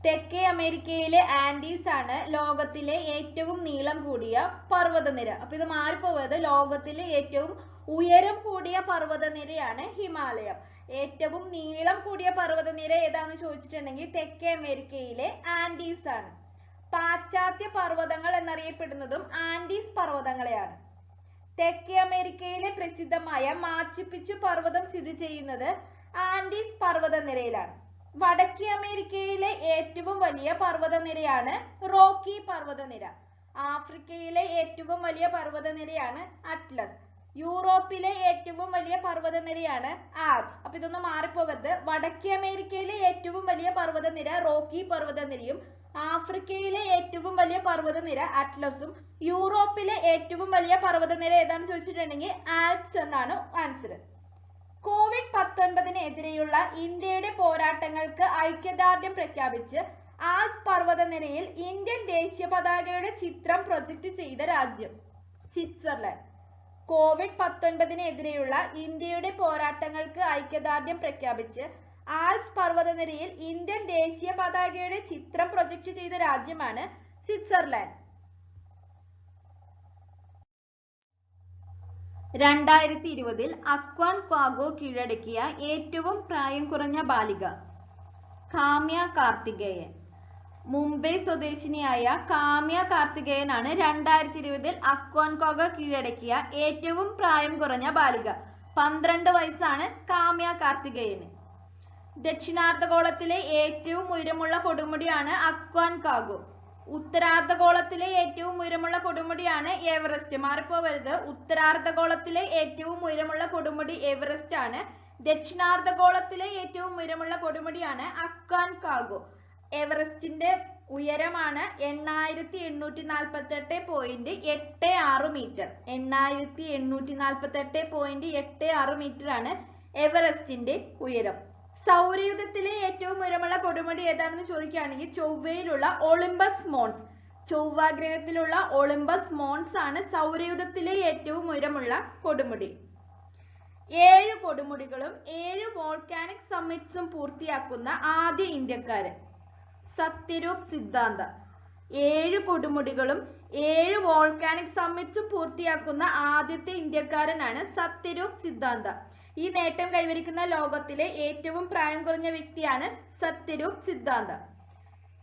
തെക്കേ അമേരിക്കയിലെ ആൻഡീസ് ആണ് ലോകത്തിലെ ഏറ്റവും നീളം കൂടിയ പർവ്വതനിര. അപ്പൊ ഇത് മാറിപ്പോയത് ലോകത്തിലെ ഏറ്റവും ഉയരം കൂടിയ പർവ്വതനിരയാണ് ഹിമാലയം. ഏറ്റവും നീളം കൂടിയ പർവ്വതനിര ഏതാണെന്ന് ചോദിച്ചിട്ടുണ്ടെങ്കിൽ തെക്കേ അമേരിക്കയിലെ ആൻഡീസ് ആണ്. പാശ്ചാത്യ പർവ്വതങ്ങൾ എന്നറിയപ്പെടുന്നതും ആൻഡീസ് പർവ്വതങ്ങളെയാണ്. തെക്കേ അമേരിക്കയിലെ പ്രസിദ്ധമായ മാച്ചു പിച്ചു പർവ്വതം സ്ഥിതി ചെയ്യുന്നത് ആൻഡീസ് പർവ്വതനിരയിലാണ്. വടക്കേ അമേരിക്കയിലെ ഏറ്റവും വലിയ പർവ്വതനിരയാണ് റോക്കി പർവ്വതനിര. ആഫ്രിക്കയിലെ ഏറ്റവും വലിയ പർവ്വതനിരയാണ് അറ്റ്ലസ്. യൂറോപ്പിലെ ഏറ്റവും വലിയ പർവ്വതനിരയാണ് ആൽപ്സ്. അപ്പൊ ഇതൊന്നും മാറിപ്പോവരുത്. വടക്കേ അമേരിക്കയിലെ ഏറ്റവും വലിയ പർവ്വതനിര റോക്കി പർവ്വതനിരയും ആഫ്രിക്കയിലെ ഏറ്റവും വലിയ പർവ്വതനിര അറ്റ്ലസും യൂറോപ്പിലെ ഏറ്റവും വലിയ പർവ്വതനിര ഏതാണെന്ന് ചോദിച്ചിട്ടുണ്ടെങ്കിൽ ആൽപ്സ് എന്നാണ് ആൻസർ. കോവിഡ്-19-നെതിരെയുള്ള ഇന്ത്യയുടെ പോരാട്ടങ്ങൾക്ക് ഐക്യദാർഢ്യം പ്രഖ്യാപിച്ച് ആൽപ്സ് പർവ്വതനിരയിൽ ഇന്ത്യൻ ദേശീയ പതാകയുടെ ചിത്രം പ്രൊജക്ട് ചെയ്ത രാജ്യം സ്വിറ്റ്സർലൻഡ്. കോവിഡ്-19-നെതിരെയുള്ള ഇന്ത്യയുടെ പോരാട്ടങ്ങൾക്ക് ഐക്യദാർഢ്യം പ്രഖ്യാപിച്ച് ആൽപ്സ് പർവ്വതനിരയിൽ ഇന്ത്യൻ ദേശീയ പതാകയുടെ ചിത്രം പ്രൊജക്ട് ചെയ്ത രാജ്യമാണ് സ്വിറ്റ്സർലൻഡ്. 2020 അക്വാൻക്വാഗോ കീഴടക്കിയ ഏറ്റവും പ്രായം കുറഞ്ഞ ബാലിക കാമ്യ കാർത്തികേയൻ. മുംബൈ സ്വദേശിനിയായ കാമ്യ കാർത്തികേയനാണ് 2020 അക്വാൻക്വാഗോ കീഴടക്കിയ ഏറ്റവും പ്രായം കുറഞ്ഞ ബാലിക. 12 വയസ്സാണ് കാമ്യ കാർത്തികേയന്. ദക്ഷിണാർദ്ധഗോളത്തിലെ ഏറ്റവും ഉയരമുള്ള കൊടുമുടിയാണ് അക്വാൻക്വാഗോ. ഉത്തരാർദ്ധഗോളത്തിലെ ഏറ്റവും ഉയരമുള്ള കൊടുമുടിയാണ് എവറസ്റ്റ്. മാറിപ്പോവരുത്, ഉത്തരാർദ്ധഗോളത്തിലെ ഏറ്റവും ഉയരമുള്ള കൊടുമുടി എവറസ്റ്റ് ആണ്. ദക്ഷിണാർദ്ധഗോളത്തിലെ ഏറ്റവും ഉയരമുള്ള കൊടുമുടിയാണ് അക്വാൻക്വാഗോ. എവറസ്റ്റിന്റെ ഉയരമാണ് 8848.86 മീറ്റർ. 8848.86 മീറ്റർ ആണ് എവറസ്റ്റിന്റെ ഉയരം. സൗരയൂഥത്തിലെ ഏറ്റവും ഉയരമുള്ള കൊടുമുടി ഏതാണെന്ന് ചോദിക്കുകയാണെങ്കിൽ ചൊവ്വയിലുള്ള ഒളിമ്പസ് മോൺസ്. ചൊവ്വാഗ്രഹത്തിലുള്ള ഒളിമ്പസ് മോൺസ് ആണ് സൗരയൂഥത്തിലെ ഏറ്റവും ഉയരമുള്ള കൊടുമുടി. 7 കൊടുമുടികളും 7 വോൾക്കാനിക് സമ്മിറ്റ്സും പൂർത്തിയാക്കുന്ന ആദ്യ ഇന്ത്യക്കാരൻ സത്യരൂപ് സിദ്ധാന്ത. 7 കൊടുമുടികളും 7 വോൾക്കാനിക് സമ്മിറ്റ്സും പൂർത്തിയാക്കുന്ന ആദ്യത്തെ ഇന്ത്യക്കാരനാണ് സത്യരൂപ് സിദ്ധാന്ത. ഈ നേട്ടം കൈവരിക്കുന്ന ലോകത്തിലെ ഏറ്റവും പ്രായം കുറഞ്ഞ വ്യക്തിയാണ് സത്യരൂപ് സിദ്ധാന്ത.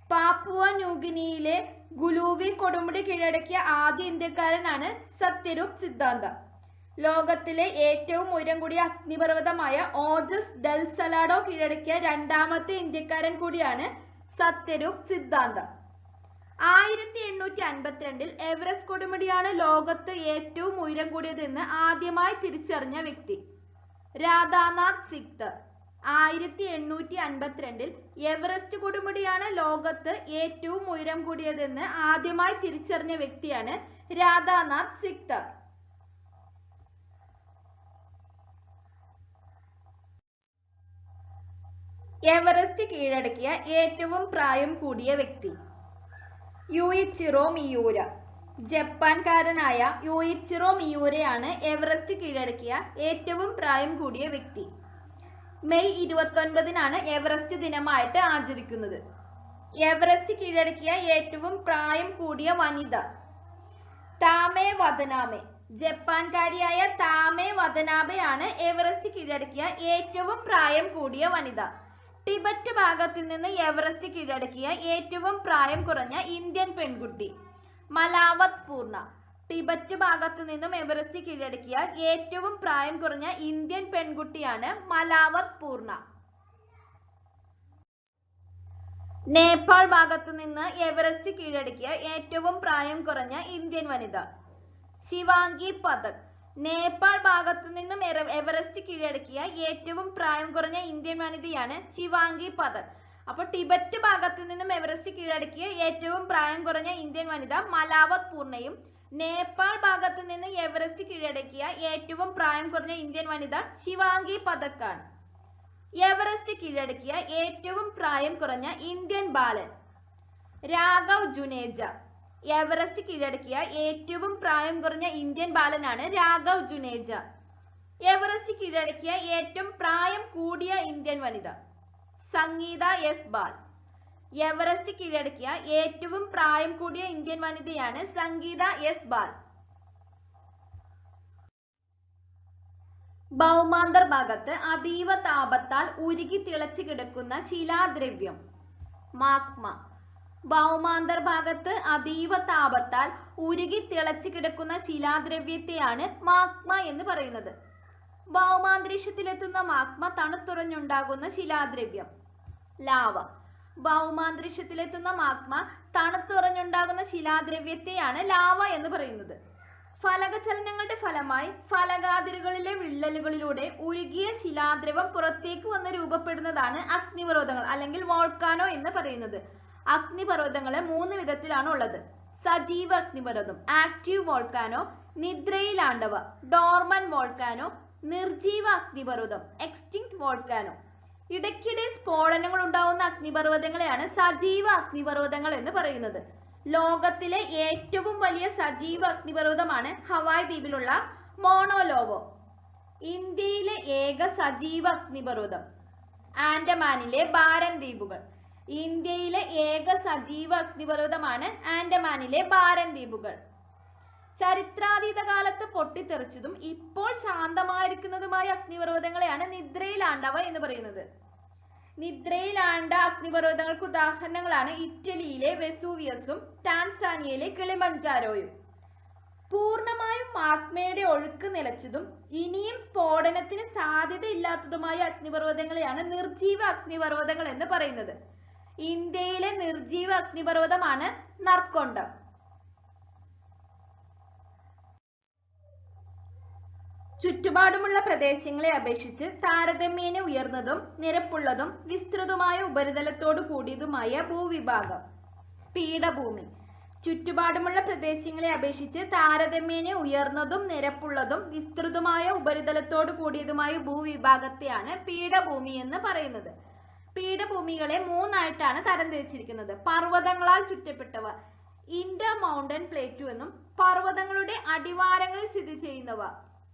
പാപ്പുവ ന്യൂഗിനിയിലെ ഗുലൂവി കൊടുമുടി കീഴടക്കിയ ആദ്യ ഇന്ത്യക്കാരനാണ് സത്യരൂപ് സിദ്ധാന്ത. ലോകത്തിലെ ഏറ്റവും ഉയരം കൂടിയ അഗ്നിപർവ്വതമായ ഓജസ് ഡെൽ സലാഡോ കീഴടക്കിയ രണ്ടാമത്തെ ഇന്ത്യക്കാരൻ കൂടിയാണ് സത്യരൂപ് സിദ്ധാന്ത. 1852 എവറസ്റ്റ് കൊടുമുടിയാണ് ലോകത്ത് ഏറ്റവും ഉയരം കൂടിയതെന്ന് ആദ്യമായി തിരിച്ചറിഞ്ഞ വ്യക്തി രാധാനാഥ് സിക്ദർ. 1852 എവറസ്റ്റ് കൊടുമുടിയാണ് ലോകത്ത് ഏറ്റവും ഉയരം കൂടിയതെന്ന് ആദ്യമായി തിരിച്ചറിഞ്ഞ വ്യക്തിയാണ് രാധാനാഥ് സിക്ദർ. എവറസ്റ്റ് കീഴടക്കിയ ഏറ്റവും പ്രായം കൂടിയ വ്യക്തി യുയിച്ചിറോ മിയൂര. ജപ്പാൻകാരനായ യുയിച്ചിറോ മിയൂരയാണ് എവറസ്റ്റ് കീഴടക്കിയ ഏറ്റവും പ്രായം കൂടിയ വ്യക്തി. മെയ് 29-നാണ് എവറസ്റ്റ് ദിനമായിട്ട് ആചരിക്കുന്നത്. എവറസ്റ്റ് കീഴടക്കിയ ഏറ്റവും പ്രായം കൂടിയ വനിത താമേ വതനാബെ. ജപ്പാൻകാരിയായ താമേ വതനാബെയാണ് എവറസ്റ്റ് കീഴടക്കിയ ഏറ്റവും പ്രായം കൂടിയ വനിത. ടിബറ്റ് ഭാഗത്തിൽ നിന്ന് എവറസ്റ്റ് കീഴടക്കിയ ഏറ്റവും പ്രായം കുറഞ്ഞ ഇന്ത്യൻ പെൺകുട്ടി മലാവത് പൂർണ. ടിബറ്റ് ഭാഗത്തു നിന്നും എവറസ്റ്റ് കീഴടക്കിയ ഏറ്റവും പ്രായം കുറഞ്ഞ ഇന്ത്യൻ പെൺകുട്ടിയാണ് മലാവത് പൂർണ. നേപ്പാൾ ഭാഗത്തു നിന്ന് എവറസ്റ്റ് കീഴടക്കിയ ഏറ്റവും പ്രായം കുറഞ്ഞ ഇന്ത്യൻ വനിത ശിവാംഗി പഥക്. നേപ്പാൾ ഭാഗത്തു നിന്നും എവറസ്റ്റ് കീഴടക്കിയ ഏറ്റവും പ്രായം കുറഞ്ഞ ഇന്ത്യൻ വനിതയാണ് ശിവാംഗി പഥക്. അപ്പോൾ ടിബറ്റ് ഭാഗത്തു നിന്നും എവറസ്റ്റ് കീഴടക്കിയ ഏറ്റവും പ്രായം കുറഞ്ഞ ഇന്ത്യൻ വനിത മലാവത് പൂർണയും നേപ്പാൾ ഭാഗത്തു നിന്ന് എവറസ്റ്റ് കീഴടക്കിയ ഏറ്റവും പ്രായം കുറഞ്ഞ ഇന്ത്യൻ വനിത ശിവാംഗി പഥക് ആണ്. എവറസ്റ്റ് കീഴടക്കിയ ഏറ്റവും പ്രായം കുറഞ്ഞ ഇന്ത്യൻ ബാലൻ രാഘവ് ജുനേജ. എവറസ്റ്റ് കീഴടക്കിയ ഏറ്റവും പ്രായം കുറഞ്ഞ ഇന്ത്യൻ ബാലനാണ് രാഘവ് ജുനേജ. എവറസ്റ്റ് കീഴടക്കിയ ഏറ്റവും പ്രായം കൂടിയ ഇന്ത്യൻ വനിത സംഗീത എസ് ബാൽ. എവറസ്റ്റ് കീഴടക്കിയ ഏറ്റവും പ്രായം കൂടിയ ഇന്ത്യൻ വനിതയാണ് സംഗീത എസ് ബാൽ. ഭൗമാന്തർ ഭാഗത്ത് അതീവ താപത്താൽ ഉരുകി തിളച്ചു കിടക്കുന്ന ശിലാദ്രവ്യം മാഗ്മ. ഭൗമാന്തർ ഭാഗത്ത് അതീവ താപത്താൽ ഉരുകി തിളച്ചു കിടക്കുന്ന ശിലാദ്രവ്യത്തെയാണ് മാഗ്മ എന്ന് പറയുന്നത്. ഭൗമാന്തരീക്ഷത്തിലെത്തുന്ന മാഗ്മ തണുത്തുറഞ്ഞുണ്ടാകുന്ന ശിലാദ്രവ്യം ലാവ. ഭൗമാന്തരീക്ഷത്തിലെത്തുന്ന മാഗ്മ തണുത്തുറഞ്ഞുണ്ടാകുന്ന ശിലാദ്രവ്യത്തെയാണ് ലാവ എന്ന് പറയുന്നത്. ഫലകചലനങ്ങളുടെ ഫലമായി ഫലകാതിരുകളിലെ വിള്ളലുകളിലൂടെ ഉരുകിയ ശിലാദ്രവം പുറത്തേക്ക് വന്ന് രൂപപ്പെടുന്നതാണ് അഗ്നിപർവ്വതങ്ങൾ അല്ലെങ്കിൽ വോൾക്കാനോ എന്ന് പറയുന്നത്. അഗ്നിപർവ്വതങ്ങളെ 3 വിധത്തിലാണ് ഉള്ളത്. സജീവ അഗ്നിപർവ്വതം ആക്റ്റീവ് വോൾക്കാനോ, നിദ്രയിലാണ്ടവ ഡോർമൻ വോൾക്കാനോ, നിർജീവ അഗ്നിപർവ്വതം എക്സ്റ്റിങ്ക്ട് വോൾക്കാനോ. ഇടയ്ക്കിടെ സ്ഫോടനങ്ങൾ ഉണ്ടാവുന്ന അഗ്നിപർവ്വതങ്ങളെയാണ് സജീവ അഗ്നിപർവ്വതങ്ങൾ എന്ന് പറയുന്നത്. ലോകത്തിലെ ഏറ്റവും വലിയ സജീവ അഗ്നിപർവ്വതമാണ് ഹവായ് ദ്വീപിലുള്ള മോണോലോവോ. ഇന്ത്യയിലെ ഏക സജീവ അഗ്നിപർവ്വതം ആൻഡമാനിലെ ബാരൻ ദ്വീപുകൾ. ഇന്ത്യയിലെ ഏക സജീവ അഗ്നിപർവ്വതമാണ് ആൻഡമാനിലെ ബാരൻ ദ്വീപുകൾ. ചരിത്രാതീത കാലത്ത് പൊട്ടിത്തെറിച്ചതും ഇപ്പോൾ ശാന്തമായിരിക്കുന്നതുമായ അഗ്നിപർവ്വതങ്ങളെയാണ് നിദ്രയിലാണ്ടവ എന്ന് പറയുന്നത്. നിദ്രയിലാണ്ട അഗ്നിപർവ്വതങ്ങൾക്ക് ഉദാഹരണങ്ങളാണ് ഇറ്റലിയിലെ വെസൂവിയസും ടാൻസാനിയയിലെ കിളിമഞ്ചാരോയും. പൂർണ്ണമായും മാഗ്മയുടെ ഒഴുക്ക് നിലച്ചതും ഇനിയും സ്ഫോടനത്തിന് സാധ്യതയില്ലാത്തതുമായ അഗ്നിപർവ്വതങ്ങളെയാണ് നിർജീവ അഗ്നിപർവ്വതങ്ങൾ എന്ന് പറയുന്നത്. ഇന്ത്യയിലെ നിർജീവ അഗ്നിപർവ്വതമാണ് നർക്കൊണ്ട. ചുറ്റുപാടുമുള്ള പ്രദേശങ്ങളെ അപേക്ഷിച്ച് താരതമ്യേന ഉയർന്നതും നിരപ്പുള്ളതും വിസ്തൃതമായ ഉപരിതലത്തോടു കൂടിയതുമായ ഭൂവിഭാഗം പീഠഭൂമി. ചുറ്റുപാടുമുള്ള പ്രദേശങ്ങളെ അപേക്ഷിച്ച് താരതമ്യേന ഉയർന്നതും നിരപ്പുള്ളതും വിസ്തൃതമായ ഉപരിതലത്തോടു കൂടിയതുമായ ഭൂവിഭാഗത്തെയാണ് പീഠഭൂമി എന്ന് പറയുന്നത്. പീഠഭൂമികളെ മൂന്നായിട്ടാണ് തരംതിരിച്ചിരിക്കുന്നത്. പർവ്വതങ്ങളാൽ ചുറ്റപ്പെട്ടവ ഇന്റർ മൗണ്ടൻ പ്ലേറ്റു എന്നും, പർവ്വതങ്ങളുടെ അടിവാരങ്ങളിൽ സ്ഥിതി ചെയ്യുന്നവ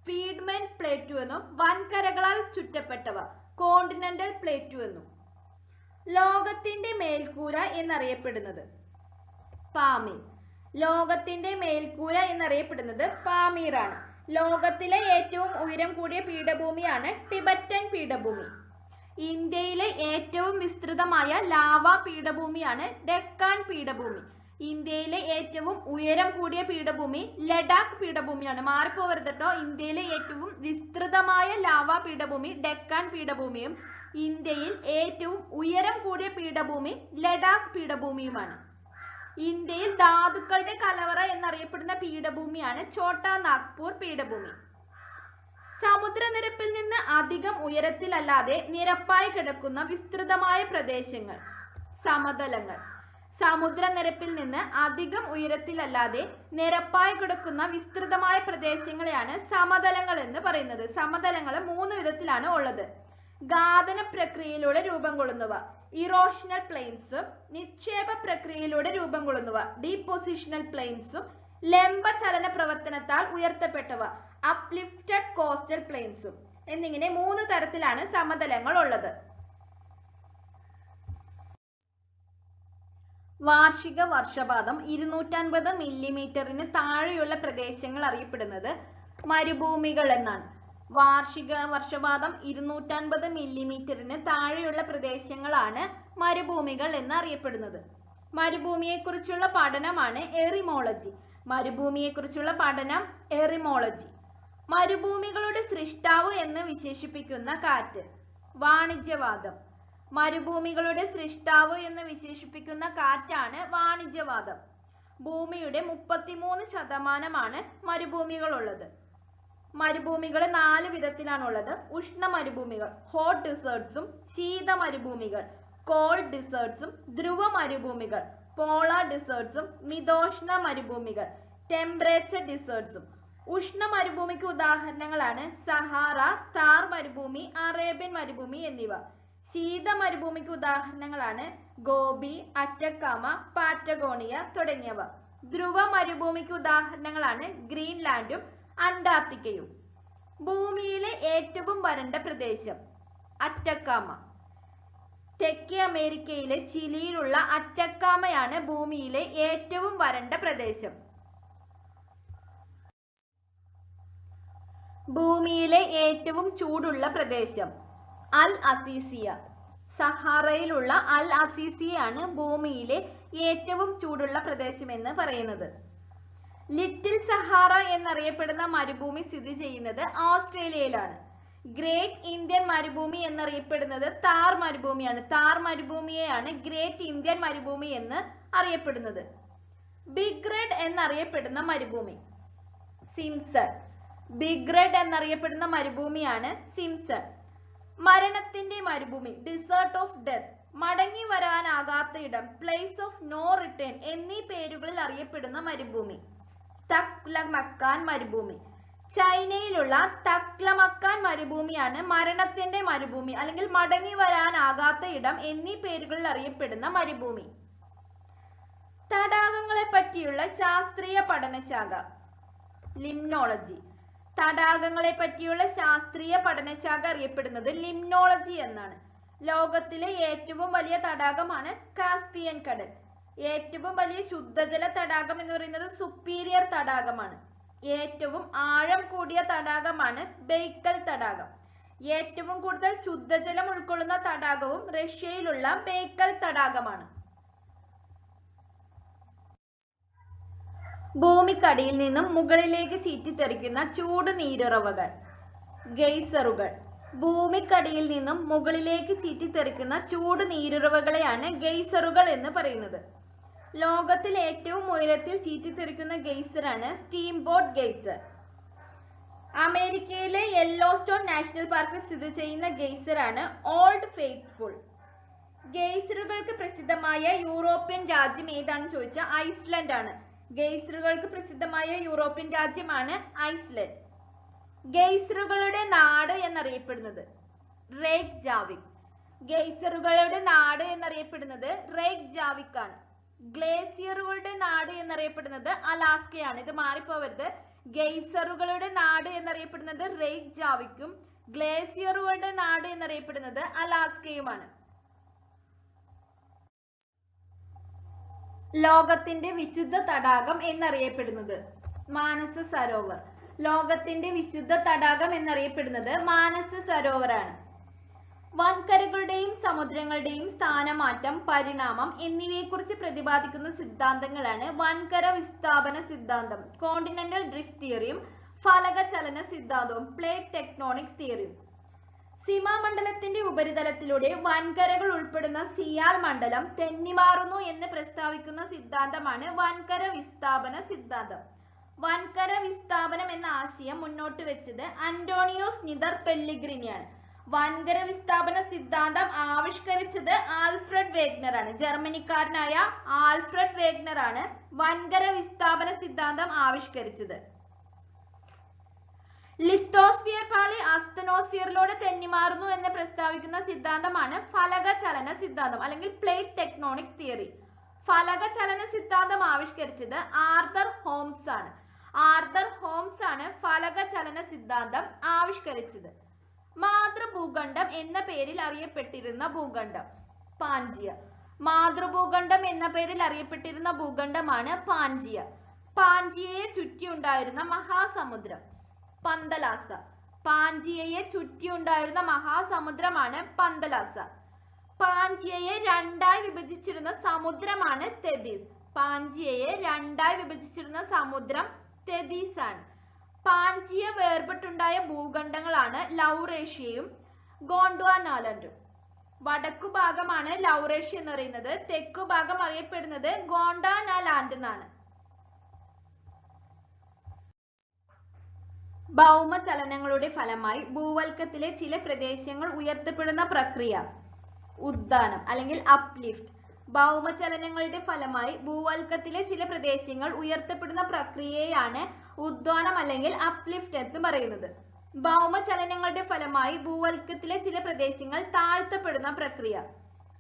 പീഡ്മെന്റ് പ്ലേറ്റു എന്നും, വൻകരകളാൽ ചുറ്റപ്പെട്ടവ കോണ്ടിനെന്റൽ പ്ലേറ്റു എന്നും. ലോകത്തിന്റെ മേൽക്കൂര എന്നറിയപ്പെടുന്നത് പാമീർ. ലോകത്തിന്റെ മേൽക്കൂര എന്നറിയപ്പെടുന്നത് പാമീറാണ്. ലോകത്തിലെ ഏറ്റവും ഉയരം കൂടിയ പീഠഭൂമിയാണ് ടിബറ്റൻ പീഠഭൂമി. ഇന്ത്യയിലെ ഏറ്റവും വിസ്തൃതമായ ലാവ പീഠഭൂമിയാണ് ഡെക്കാൻ പീഠഭൂമി. ഇന്ത്യയിലെ ഏറ്റവും ഉയരം കൂടിയ പീഠഭൂമി ലഡാക്ക് പീഠഭൂമിയാണ്. മാറിപ്പോവരുത് കേട്ടോ. ഇന്ത്യയിലെ ഏറ്റവും വിസ്തൃതമായ ലാവ പീഠഭൂമി ഡെക്കാൻ പീഠഭൂമിയും ഇന്ത്യയിൽ ഏറ്റവും ഉയരം കൂടിയ പീഠഭൂമി ലഡാക്ക് പീഠഭൂമിയുമാണ്. ഇന്ത്യയിൽ ധാതുക്കളുടെ കലവറ എന്നറിയപ്പെടുന്ന പീഠഭൂമിയാണ് ഛോട്ടാ നാഗ്പൂർ പീഠഭൂമി. സമുദ്രനിരപ്പിൽ നിന്ന് അധികം ഉയരത്തിലല്ലാതെ നിരപ്പായി കിടക്കുന്ന വിസ്തൃതമായ പ്രദേശങ്ങൾ സമതലങ്ങൾ. സമുദ്രനിരപ്പിൽ നിന്ന് അധികം ഉയരത്തിലല്ലാതെ നിരപ്പായി കിടക്കുന്ന വിസ്തൃതമായ പ്രദേശങ്ങളെയാണ് സമതലങ്ങൾ എന്ന് പറയുന്നത്. സമതലങ്ങൾ 3 വിധത്തിലാണ് ഉള്ളത്. ഘാതന പ്രക്രിയയിലൂടെ രൂപം കൊള്ളുന്നവ ഇറോഷണൽ പ്ലെയിൻസും, നിക്ഷേപ പ്രക്രിയയിലൂടെ രൂപം കൊള്ളുന്നവ ഡീപൊസിഷണൽ പ്ലെയിൻസും, ലംബ ചലന പ്രവർത്തനത്താൽ ഉയർത്തപ്പെട്ടവ അപ്ലിഫ്റ്റഡ് കോസ്റ്റൽ പ്ലെയിൻസും എന്നിങ്ങനെ 3 തരത്തിലാണ് സമതലങ്ങൾ ഉള്ളത്. വാർഷിക വർഷപാതം 250 മില്ലിമീറ്ററിന് താഴെയുള്ള പ്രദേശങ്ങൾ അറിയപ്പെടുന്നത് മരുഭൂമികൾ എന്നാണ്. വാർഷിക വർഷപാതം 250 മില്ലിമീറ്ററിന് താഴെയുള്ള പ്രദേശങ്ങളാണ് മരുഭൂമികൾ എന്ന് അറിയപ്പെടുന്നത്. മരുഭൂമിയെക്കുറിച്ചുള്ള പഠനമാണ് എറിമോളജി. മരുഭൂമിയെക്കുറിച്ചുള്ള പഠനം എറിമോളജി. മരുഭൂമികളുടെ സൃഷ്ടാവ് എന്ന് വിശേഷിപ്പിക്കുന്ന കാറ്റ് വാണിജ്യവാദം. മരുഭൂമികളുടെ സൃഷ്ടാവ് എന്ന് വിശേഷിപ്പിക്കുന്ന കാറ്റാണ് വാണിജ്യവാദം. ഭൂമിയുടെ 33% മരുഭൂമികളുള്ളത്. മരുഭൂമികൾ 4 വിധത്തിലാണുള്ളത്. ഉഷ്ണ മരുഭൂമികൾ ഹോട്ട് ഡിസേർട്സും, ശീത മരുഭൂമികൾ കോൾഡ് ഡിസേർട്സും, ധ്രുവ മരുഭൂമികൾ പോളാർ ഡിസേർട്സും, മിതോഷ്ണ മരുഭൂമികൾ ടെമ്പറേച്ചർ ഡിസേർട്സും. ഉഷ്ണ മരുഭൂമിക്ക് ഉദാഹരണങ്ങളാണ് സഹാറ, താർ മരുഭൂമി, അറേബ്യൻ മരുഭൂമി എന്നിവ. ശീത മരുഭൂമിക്ക് ഉദാഹരണങ്ങളാണ് ഗോബി, അറ്റക്കാമ, പാറ്റഗോണിയ തുടങ്ങിയവ. ധ്രുവ മരുഭൂമിക്ക് ഉദാഹരണങ്ങളാണ് ഗ്രീൻലാൻഡും അന്റാർട്ടിക്കയും. ഭൂമിയിലെ ഏറ്റവും വരണ്ട പ്രദേശം അറ്റക്കാമ. തെക്കേ അമേരിക്കയിലെ ചിലിയിലുള്ള അറ്റക്കാമയാണ് ഭൂമിയിലെ ഏറ്റവും വരണ്ട പ്രദേശം. ഭൂമിയിലെ ഏറ്റവും ചൂടുള്ള പ്രദേശം അൽ അസീസിയ. സഹാറയിലുള്ള അൽ അസീസിയാണ് ഭൂമിയിലെ ഏറ്റവും ചൂടുള്ള പ്രദേശം എന്ന് പറയുന്നത്. ലിറ്റിൽ സഹാറ എന്നറിയപ്പെടുന്ന മരുഭൂമി സ്ഥിതി ചെയ്യുന്നത് ഓസ്ട്രേലിയയിലാണ്. ഗ്രേറ്റ് ഇന്ത്യൻ മരുഭൂമി എന്നറിയപ്പെടുന്നത് താർ മരുഭൂമിയാണ്. താർ മരുഭൂമിയെയാണ് ഗ്രേറ്റ് ഇന്ത്യൻ മരുഭൂമി എന്ന് അറിയപ്പെടുന്നത്. ബിഗ് റെഡ് എന്നറിയപ്പെടുന്ന മരുഭൂമി സിംസൺ. ബിഗ് റെഡ് എന്നറിയപ്പെടുന്ന മരുഭൂമിയാണ് സിംസൺ. മരണത്തിന്റെ മരുഭൂമി ഡിസേർട്ട് ഓഫ് ഡെത്ത്, മടങ്ങി വരാനാകാത്ത ഇടം പ്ലേസ് ഓഫ് നോ റിട്ടേൺ എന്നീ പേരുകളിൽ അറിയപ്പെടുന്ന മരുഭൂമി തക്ലമക്കാൻ മരുഭൂമി. ചൈനയിലുള്ള തക്ലമക്കാൻ മരുഭൂമിയാണ് മരണത്തിന്റെ മരുഭൂമി അല്ലെങ്കിൽ മടങ്ങി വരാനാകാത്ത ഇടം എന്നീ പേരുകളിൽ അറിയപ്പെടുന്ന മരുഭൂമി. തടാകങ്ങളെ പറ്റിയുള്ള ശാസ്ത്രീയ പഠനശാഖ ലിംനോളജി. തടാകങ്ങളെ പറ്റിയുള്ള ശാസ്ത്രീയ പഠനശാഖ അറിയപ്പെടുന്നത് ലിംനോളജി എന്നാണ്. ലോകത്തിലെ ഏറ്റവും വലിയ തടാകമാണ് കാസ്പിയൻ കടൽ. ഏറ്റവും വലിയ ശുദ്ധജല തടാകം എന്ന് പറയുന്നത് സുപ്പീരിയർ തടാകമാണ്. ഏറ്റവും ആഴം കൂടിയ തടാകമാണ് ബെയ്ക്കൽ തടാകം. ഏറ്റവും കൂടുതൽ ശുദ്ധജലം ഉൾക്കൊള്ളുന്ന തടാകവും റഷ്യയിലുള്ള ബെയ്ക്കൽ തടാകമാണ്. ഭൂമിക്കടിയിൽ നിന്നും മുകളിലേക്ക് ചീറ്റിത്തെറിക്കുന്ന ചൂട് നീരുറവകൾ ഗെയ്സറുകൾ. ഭൂമിക്കടിയിൽ നിന്നും മുകളിലേക്ക് ചീറ്റിത്തെറിക്കുന്ന ചൂട് നീരുറവകളെയാണ് ഗെയ്സറുകൾ എന്ന് പറയുന്നത്. ലോകത്തിൽ ഏറ്റവും ഉയരത്തിൽ ചീറ്റിത്തെറിക്കുന്ന ഗെയ്സറാണ് സ്റ്റീം ബോട്ട് ഗെയ്സർ. അമേരിക്കയിലെ യെല്ലോസ്റ്റോൺ നാഷണൽ പാർക്കിൽ സ്ഥിതി ചെയ്യുന്ന ഗെയ്സറാണ് ഓൾഡ് ഫെയ്ത്ത്ഫുൾ. ഗെയ്സറുകൾക്ക് പ്രസിദ്ധമായ യൂറോപ്യൻ രാജ്യം ഏതാണെന്ന് ചോദിച്ചാൽ ഐസ്ലൻഡ് ആണ്. ഗെയ്സറുകൾക്ക് പ്രസിദ്ധമായ യൂറോപ്യൻ രാജ്യമാണ് ഐസ്ലൻഡ്. ഗെയ്സറുകളുടെ നാട് എന്നറിയപ്പെടുന്നത് റേക്ജാവിക്. ഗെയ്സറുകളുടെ നാട് എന്നറിയപ്പെടുന്നത് റേക്ജാവിക് ആണ്. ഗ്ലേസിയറുകളുടെ നാട് എന്നറിയപ്പെടുന്നത് അലാസ്കയാണ്. ഇത് മാറിപ്പോവരുത്. ഗെയ്സറുകളുടെ നാട് എന്നറിയപ്പെടുന്നത് റേക്ജാവിക്കും ഗ്ലേസിയറുകളുടെ നാട് എന്നറിയപ്പെടുന്നത് അലാസ്കയുമാണ്. ലോകത്തിന്റെ വിശുദ്ധ തടാകം എന്നറിയപ്പെടുന്നത് മാനസ സരോവർ. ലോകത്തിന്റെ വിശുദ്ധ തടാകം എന്നറിയപ്പെടുന്നത് മാനസ സരോവറാണ്. വൻകരകളുടെയും സമുദ്രങ്ങളുടെയും സ്ഥാനമാറ്റം, പരിണാമം എന്നിവയെക്കുറിച്ച് പ്രതിപാദിക്കുന്ന സിദ്ധാന്തങ്ങളാണ് വൻകര വിസ്ഥാപന സിദ്ധാന്തം, കോണ്ടിനെന്റൽ ഡ്രിഫ്റ്റ് തിയറിയും ഫലക ചലന സിദ്ധാന്തവും പ്ലേറ്റ് ടെക്ടോണിക്സ് തിയറിയും. സീമാമണ്ഡലത്തിന്റെ ഉപരിതലത്തിലൂടെ വൻകരകൾ ഉൾപ്പെടുന്ന സിയാൽ മണ്ഡലം തെന്നിമാറുന്നു എന്ന് പ്രസ്താവിക്കുന്ന സിദ്ധാന്തമാണ് വൻകര വിസ്ഥാപന സിദ്ധാന്തം. വൻകര വിസ്ഥാപനം എന്ന ആശയം മുന്നോട്ട് വെച്ചത് അന്റോണിയോസ് നിദർ പെല്ലിഗ്രിനിയാണ്. വൻകര വിസ്ഥാപന സിദ്ധാന്തം ആവിഷ്കരിച്ചത് ആൽഫ്രഡ് വേഗ്നർ ആണ്. ജർമ്മനിക്കാരനായ ആൽഫ്രഡ് വേഗ്നർ ആണ് വൻകര വിസ്ഥാപന സിദ്ധാന്തം ആവിഷ്കരിച്ചത്. ലിത്തോസ്ഫിയർ പാളി അസ്തനോസ്ഫിയറിലൂടെ തെന്നിമാറുന്നു എന്ന് പ്രസ്താവിക്കുന്ന സിദ്ധാന്തമാണ് ഫലക ചലന സിദ്ധാന്തം അല്ലെങ്കിൽ പ്ലേറ്റ് ടെക്ടോണിക്സ് തിയറി. ഫലക ചലന സിദ്ധാന്തം ആവിഷ്കരിച്ചത് ആർതർ ഹോംസ് ആണ്. ആർതർ ഹോംസ് ആണ് ഫലക ചലന സിദ്ധാന്തം ആവിഷ്കരിച്ചത്. മാതൃഭൂഖണ്ഡം എന്ന പേരിൽ അറിയപ്പെട്ടിരുന്ന ഭൂഖണ്ഡം പാൻജിയ. മാതൃഭൂഖണ്ഡം എന്ന പേരിൽ അറിയപ്പെട്ടിരുന്ന ഭൂഖണ്ഡമാണ് പാൻജിയ. പാൻജിയയെ ചുറ്റിയുണ്ടായിരുന്ന മഹാസമുദ്രം പന്തലാസ. പാൻജിയയെ ചുറ്റിയുണ്ടായിരുന്ന മഹാസമുദ്രമാണ് പന്തലാസ. പാൻജിയയെ രണ്ടായി വിഭജിച്ചിരുന്ന സമുദ്രമാണ് തെതീസ്. പാൻജിയയെ രണ്ടായി വിഭജിച്ചിരുന്ന സമുദ്രം തെതീസ് ആണ്. പാൻജിയ വേർപെട്ടുണ്ടായ ഭൂഖണ്ഡങ്ങളാണ് ലൗറേഷ്യയും ഗോണ്ട്വാനാലൻഡും. വടക്കു ഭാഗമാണ് ലൗറേഷ്യ എന്ന് പറയുന്നത്. തെക്കു ഭാഗം അറിയപ്പെടുന്നത് ഗോണ്ട്വാനാലാൻഡ് എന്നാണ്. ഭൗമചലനങ്ങളുടെ ഫലമായി ഭൂവൽക്കത്തിലെ ചില പ്രദേശങ്ങൾ ഉയർത്തപ്പെടുന്ന പ്രക്രിയ ഉദ്ദാനം അല്ലെങ്കിൽ അപ്ലിഫ്റ്റ്. ഭൗമചലനങ്ങളുടെ ഫലമായി ഭൂവൽക്കത്തിലെ ചില പ്രദേശങ്ങൾ ഉയർത്തപ്പെടുന്ന പ്രക്രിയയാണ് ഉദ്ദാനം അല്ലെങ്കിൽ അപ്ലിഫ്റ്റ് എന്ന് പറയുന്നത്. ഭൗമചലനങ്ങളുടെ ഫലമായി ഭൂവൽക്കത്തിലെ ചില പ്രദേശങ്ങൾ താഴ്ത്തപ്പെടുന്ന പ്രക്രിയ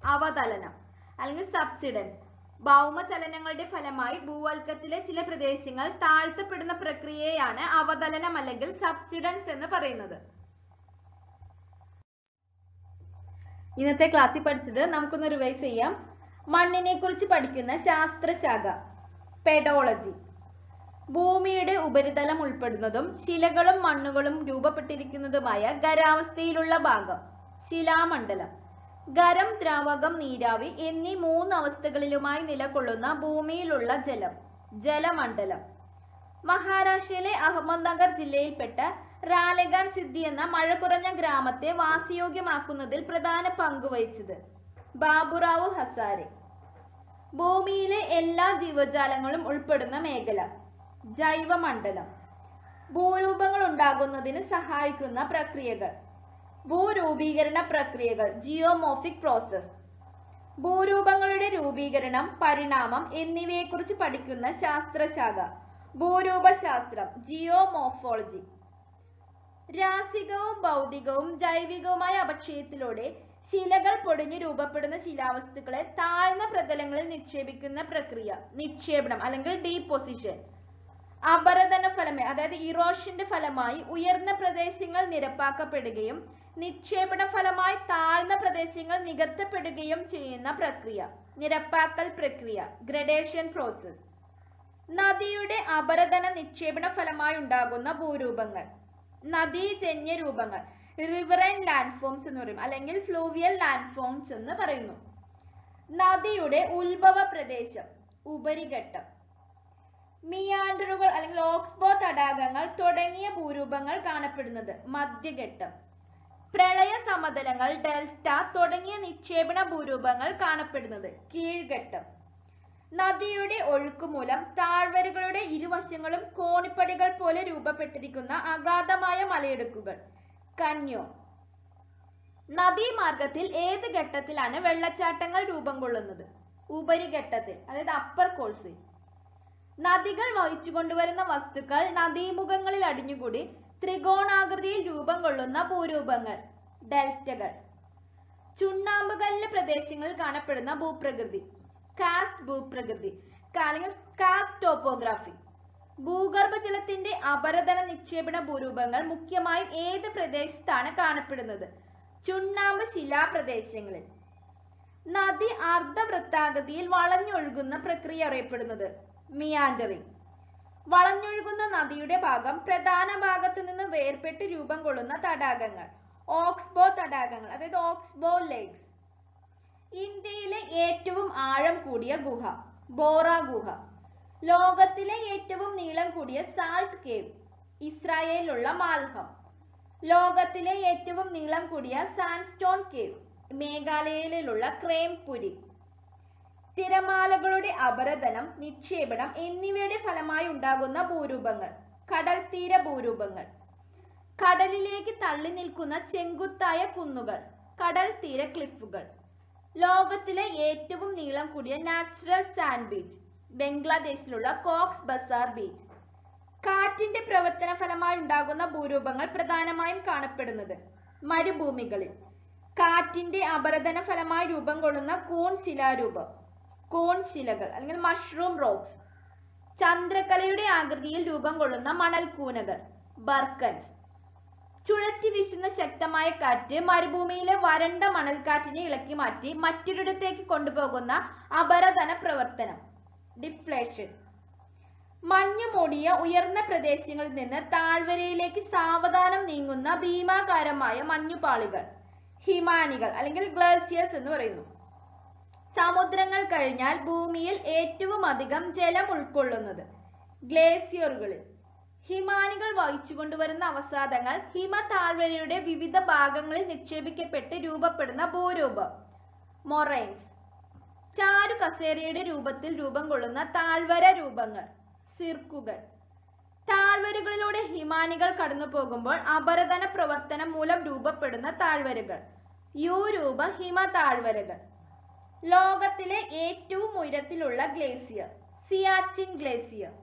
അവതലനം അല്ലെങ്കിൽ സബ്സിഡൻസ്. ഭൗമചലനങ്ങളുടെ ഫലമായി ഭൂവൽക്കത്തിലെ ചില പ്രദേശങ്ങൾ താഴ്ത്തപ്പെടുന്ന പ്രക്രിയയാണ് അവതലനം അല്ലെങ്കിൽ സബ്സിഡൻസ് എന്ന് പറയുന്നത്. ഇന്നത്തെ ക്ലാസ്സിൽ പഠിച്ചത് നമുക്കൊന്ന് റിവൈസ് ചെയ്യാം. മണ്ണിനെ കുറിച്ച് പഠിക്കുന്ന ശാസ്ത്രശാഖ പെഡോളജി. ഭൂമിയുടെ ഉപരിതലം ഉൾപ്പെടുന്നതും ശിലകളും മണ്ണുകളും രൂപപ്പെട്ടിരിക്കുന്നതുമായ ഖരാവസ്ഥയിലുള്ള ഭാഗം ശിലാമണ്ഡലം. ഖരം, ദ്രാവകം, നീരാവി എന്നീ മൂന്ന് അവസ്ഥകളിലുമായി നിലകൊള്ളുന്ന ഭൂമിയിലുള്ള ജലം ജലമണ്ഡലം. മഹാരാഷ്ട്രയിലെ അഹമ്മദ്നഗർ ജില്ലയിൽപ്പെട്ട റാലെഗാൻ സിദ്ധി എന്ന മഴ കുറഞ്ഞ ഗ്രാമത്തെ വാസയോഗ്യമാക്കുന്നതിൽ പ്രധാന പങ്കുവഹിച്ചത് ബാബുറാവു ഹസാരെ. ഭൂമിയിലെ എല്ലാ ജീവജാലങ്ങളും ഉൾപ്പെടുന്ന മേഖല ജൈവമണ്ഡലം. ഭൂരൂപങ്ങൾ ഉണ്ടാകുന്നതിന് സഹായിക്കുന്ന പ്രക്രിയകൾ ഭൂരൂപീകരണ പ്രക്രിയകൾ ജിയോമോർഫിക് പ്രോസസ്. ഭൂരൂപങ്ങളുടെ രൂപീകരണം, പരിണാമം എന്നിവയെക്കുറിച്ച് പഠിക്കുന്ന ശാസ്ത്രശാഖ ഭൂരൂപശാസ്ത്രം ജിയോമോർഫോളജി. രാസികവും ഭൗതികവും ജൈവികവുമായ അപക്ഷയത്തിലൂടെ ശിലകൾ പൊടിഞ്ഞു രൂപപ്പെടുന്ന ശിലാവസ്തുക്കളെ താഴ്ന്ന പ്രതലങ്ങളിൽ നിക്ഷേപിക്കുന്ന പ്രക്രിയ നിക്ഷേപണം അല്ലെങ്കിൽ ഡീപോസിഷൻ. അപരദന ഫലമായി അതായത് ഇറോഷന്റെ ഫലമായി ഉയർന്ന പ്രദേശങ്ങൾ നിരപ്പാക്കപ്പെടുകയും നിക്ഷേപണ ഫലമായി താഴ്ന്ന പ്രദേശങ്ങൾ നികത്തപ്പെടുകയും ചെയ്യുന്ന പ്രക്രിയ നിരപ്പാക്കൽ പ്രക്രിയ ഗ്രഡേഷൻ പ്രോസസ്. നദിയുടെ അപരദന നിക്ഷേപണ ഫലമായി ഉണ്ടാകുന്ന ഭൂരൂപങ്ങൾ നദീജന്യ രൂപങ്ങൾ റിവറൈൻ ലാൻഡ് ഫോംസ് എന്ന് പറയും അല്ലെങ്കിൽ ഫ്ലൂവിയൽ ലാൻഡ് ഫോംസ് എന്ന് പറയുന്നു. നദിയുടെ ഉത്ഭവ പ്രദേശം ഉപരിഘട്ടം. മിയാൻഡറുകൾ അല്ലെങ്കിൽ ഓക്സ്ബോ തടാകങ്ങൾ തുടങ്ങിയ ഭൂരൂപങ്ങൾ കാണപ്പെടുന്നത് മധ്യഘട്ടം. പ്രളയ സമതലങ്ങൾ ഡെൽറ്റ തുടങ്ങിയ നിക്ഷേപണ ഭൂരൂപങ്ങൾ കാണപ്പെടുന്നത് കീഴ്ഘട്ടം. നദിയുടെ ഒഴുക്കുമൂലം താഴ്വരകളുടെ ഇരുവശങ്ങളും കോണിപ്പടികൾ പോലെ രൂപപ്പെട്ടിരിക്കുന്ന അഗാധമായ മലയിടുക്കുകൾ കന്യോ. നദീമാർഗത്തിൽ ഏത് ഘട്ടത്തിലാണ് വെള്ളച്ചാട്ടങ്ങൾ രൂപം കൊള്ളുന്നത്? ഉപരിഘട്ടത്തിൽ അതായത് അപ്പർ കോഴ്സ്. നദികൾ വഹിച്ചു കൊണ്ടുവരുന്ന വസ്തുക്കൾ നദീമുഖങ്ങളിൽ അടിഞ്ഞുകൂടി ത്രികോണാകൃതിയിൽ രൂപം കൊള്ളുന്ന ഭൂരൂപങ്ങൾ ഡെൽറ്റകൾ. ചുണ്ണാമ്പുകല്ല് പ്രദേശങ്ങളിൽ കാണപ്പെടുന്ന ഭൂപ്രകൃതി കാസ്റ്റ് ഭൂപ്രകൃതി അല്ലെങ്കിൽ കാസ്റ്റ് ടോപ്പോഗ്രാഫി. ഭൂഗർഭജലത്തിന്റെ അപരദന നിക്ഷേപണ ഭൂരൂപങ്ങൾ മുഖ്യമായും ഏത് പ്രദേശത്താണ് കാണപ്പെടുന്നത്? ചുണ്ണാമ്പ് ശിലാപ്രദേശങ്ങളിൽ. നദി അർദ്ധവൃത്താകൃതിയിൽ വളഞ്ഞൊഴുകുന്ന പ്രക്രിയ അറിയപ്പെടുന്നത് മിയാൻഡറിംഗ്. വളഞ്ഞൊഴുകുന്ന നദിയുടെ ഭാഗം പ്രധാന ഭാഗത്തു നിന്ന് വേർപെട്ട് രൂപം കൊള്ളുന്ന തടാകങ്ങൾ ഓക്സ്ബോ തടാകങ്ങൾ അതായത് ഓക്സ്ബോ ലേക്സ്. ഇന്ത്യയിലെ ഏറ്റവും ആഴം കൂടിയ ഗുഹ ബോറ ഗുഹ. ലോകത്തിലെ ഏറ്റവും നീളം കൂടിയ സാൾട്ട് കേവ് ഇസ്രായേലിലുള്ള മാൽഹം. ലോകത്തിലെ ഏറ്റവും നീളം കൂടിയ സാൻഡ്സ്റ്റോൺ കേവ് മേഘാലയയിലുള്ള ക്രേംപുരി. തിരമാലകളുടെ അപരദനം നിക്ഷേപണം എന്നിവയുടെ ഫലമായി ഉണ്ടാകുന്ന ഭൂരൂപങ്ങൾ കടൽ തീര ഭൂരൂപങ്ങൾ. കടലിലേക്ക് തള്ളി നിൽക്കുന്ന ചെങ്കുത്തായ കുന്നുകൾ കടൽ തീര ക്ലിഫുകൾ. ലോകത്തിലെ ഏറ്റവും നീളം കൂടിയ നാച്ചുറൽ സാൻഡ് ബീച്ച് ബംഗ്ലാദേശിലുള്ള കോക്സ് ബസാർ ബീച്ച്. കാറ്റിന്റെ പ്രവർത്തന ഫലമായി ഉണ്ടാകുന്ന ഭൂരൂപങ്ങൾ പ്രധാനമായും കാണപ്പെടുന്നത് മരുഭൂമികളിൽ. കാറ്റിന്റെ അപരദന ഫലമായി രൂപം കൊള്ളുന്ന കൂൺ ശിലാരൂപം കൂൺ ശിലകൾ അല്ലെങ്കിൽ മഷ്റൂം റോക്സ്. ചന്ദ്രക്കലയുടെ ആകൃതിയിൽ രൂപം കൊള്ളുന്ന മണൽക്കൂനകൾ ബർക്കൻസ്. ചുഴറ്റി വീശുന്ന ശക്തമായ കാറ്റ് മരുഭൂമിയിലെ വരണ്ട മണൽക്കാറ്റിനെ ഇളക്കി മാറ്റി മറ്റൊരിടത്തേക്ക് കൊണ്ടുപോകുന്ന അപരദന പ്രവർത്തനം ഡിഫ്ലേഷൻ. മഞ്ഞു മൂടിയ ഉയർന്ന പ്രദേശങ്ങളിൽ നിന്ന് താഴ്വരയിലേക്ക് സാവധാനം നീങ്ങുന്ന ഭീമാകാരമായ മഞ്ഞുപാളികൾ ഹിമാനികൾ അല്ലെങ്കിൽ ഗ്ലേസിയേഴ്സ് എന്ന് പറയുന്നു. സമുദ്രങ്ങൾ കഴിഞ്ഞാൽ ഭൂമിയിൽ ഏറ്റവും അധികം ജലം ഉൾക്കൊള്ളുന്നത് ഗ്ലേസിയറുകളിൽ. ഹിമാനികൾ വഹിച്ചു കൊണ്ടുവരുന്ന അവസാദങ്ങൾ ഹിമ താഴ്വരയുടെ വിവിധ ഭാഗങ്ങളിൽ നിക്ഷേപിക്കപ്പെട്ട് രൂപപ്പെടുന്ന ഭൂരൂപം മൊറൈൻസ്. ചാരു കസേരയുടെ രൂപത്തിൽ രൂപം കൊള്ളുന്ന താഴ്വര രൂപങ്ങൾ സിർക്കുകൾ. താഴ്വരകളിലൂടെ ഹിമാനികൾ കടന്നു പോകുമ്പോൾ അപരദന പ്രവർത്തനം മൂലം രൂപപ്പെടുന്ന താഴ്വരകൾ യൂരൂപ ഹിമ താഴ്വരകൾ. ലോകത്തിലെ ഏറ്റവും ഉയരത്തിലുള്ള ഗ്ലേസിയർ സിയാച്ചിൻ ഗ്ലേസിയർ.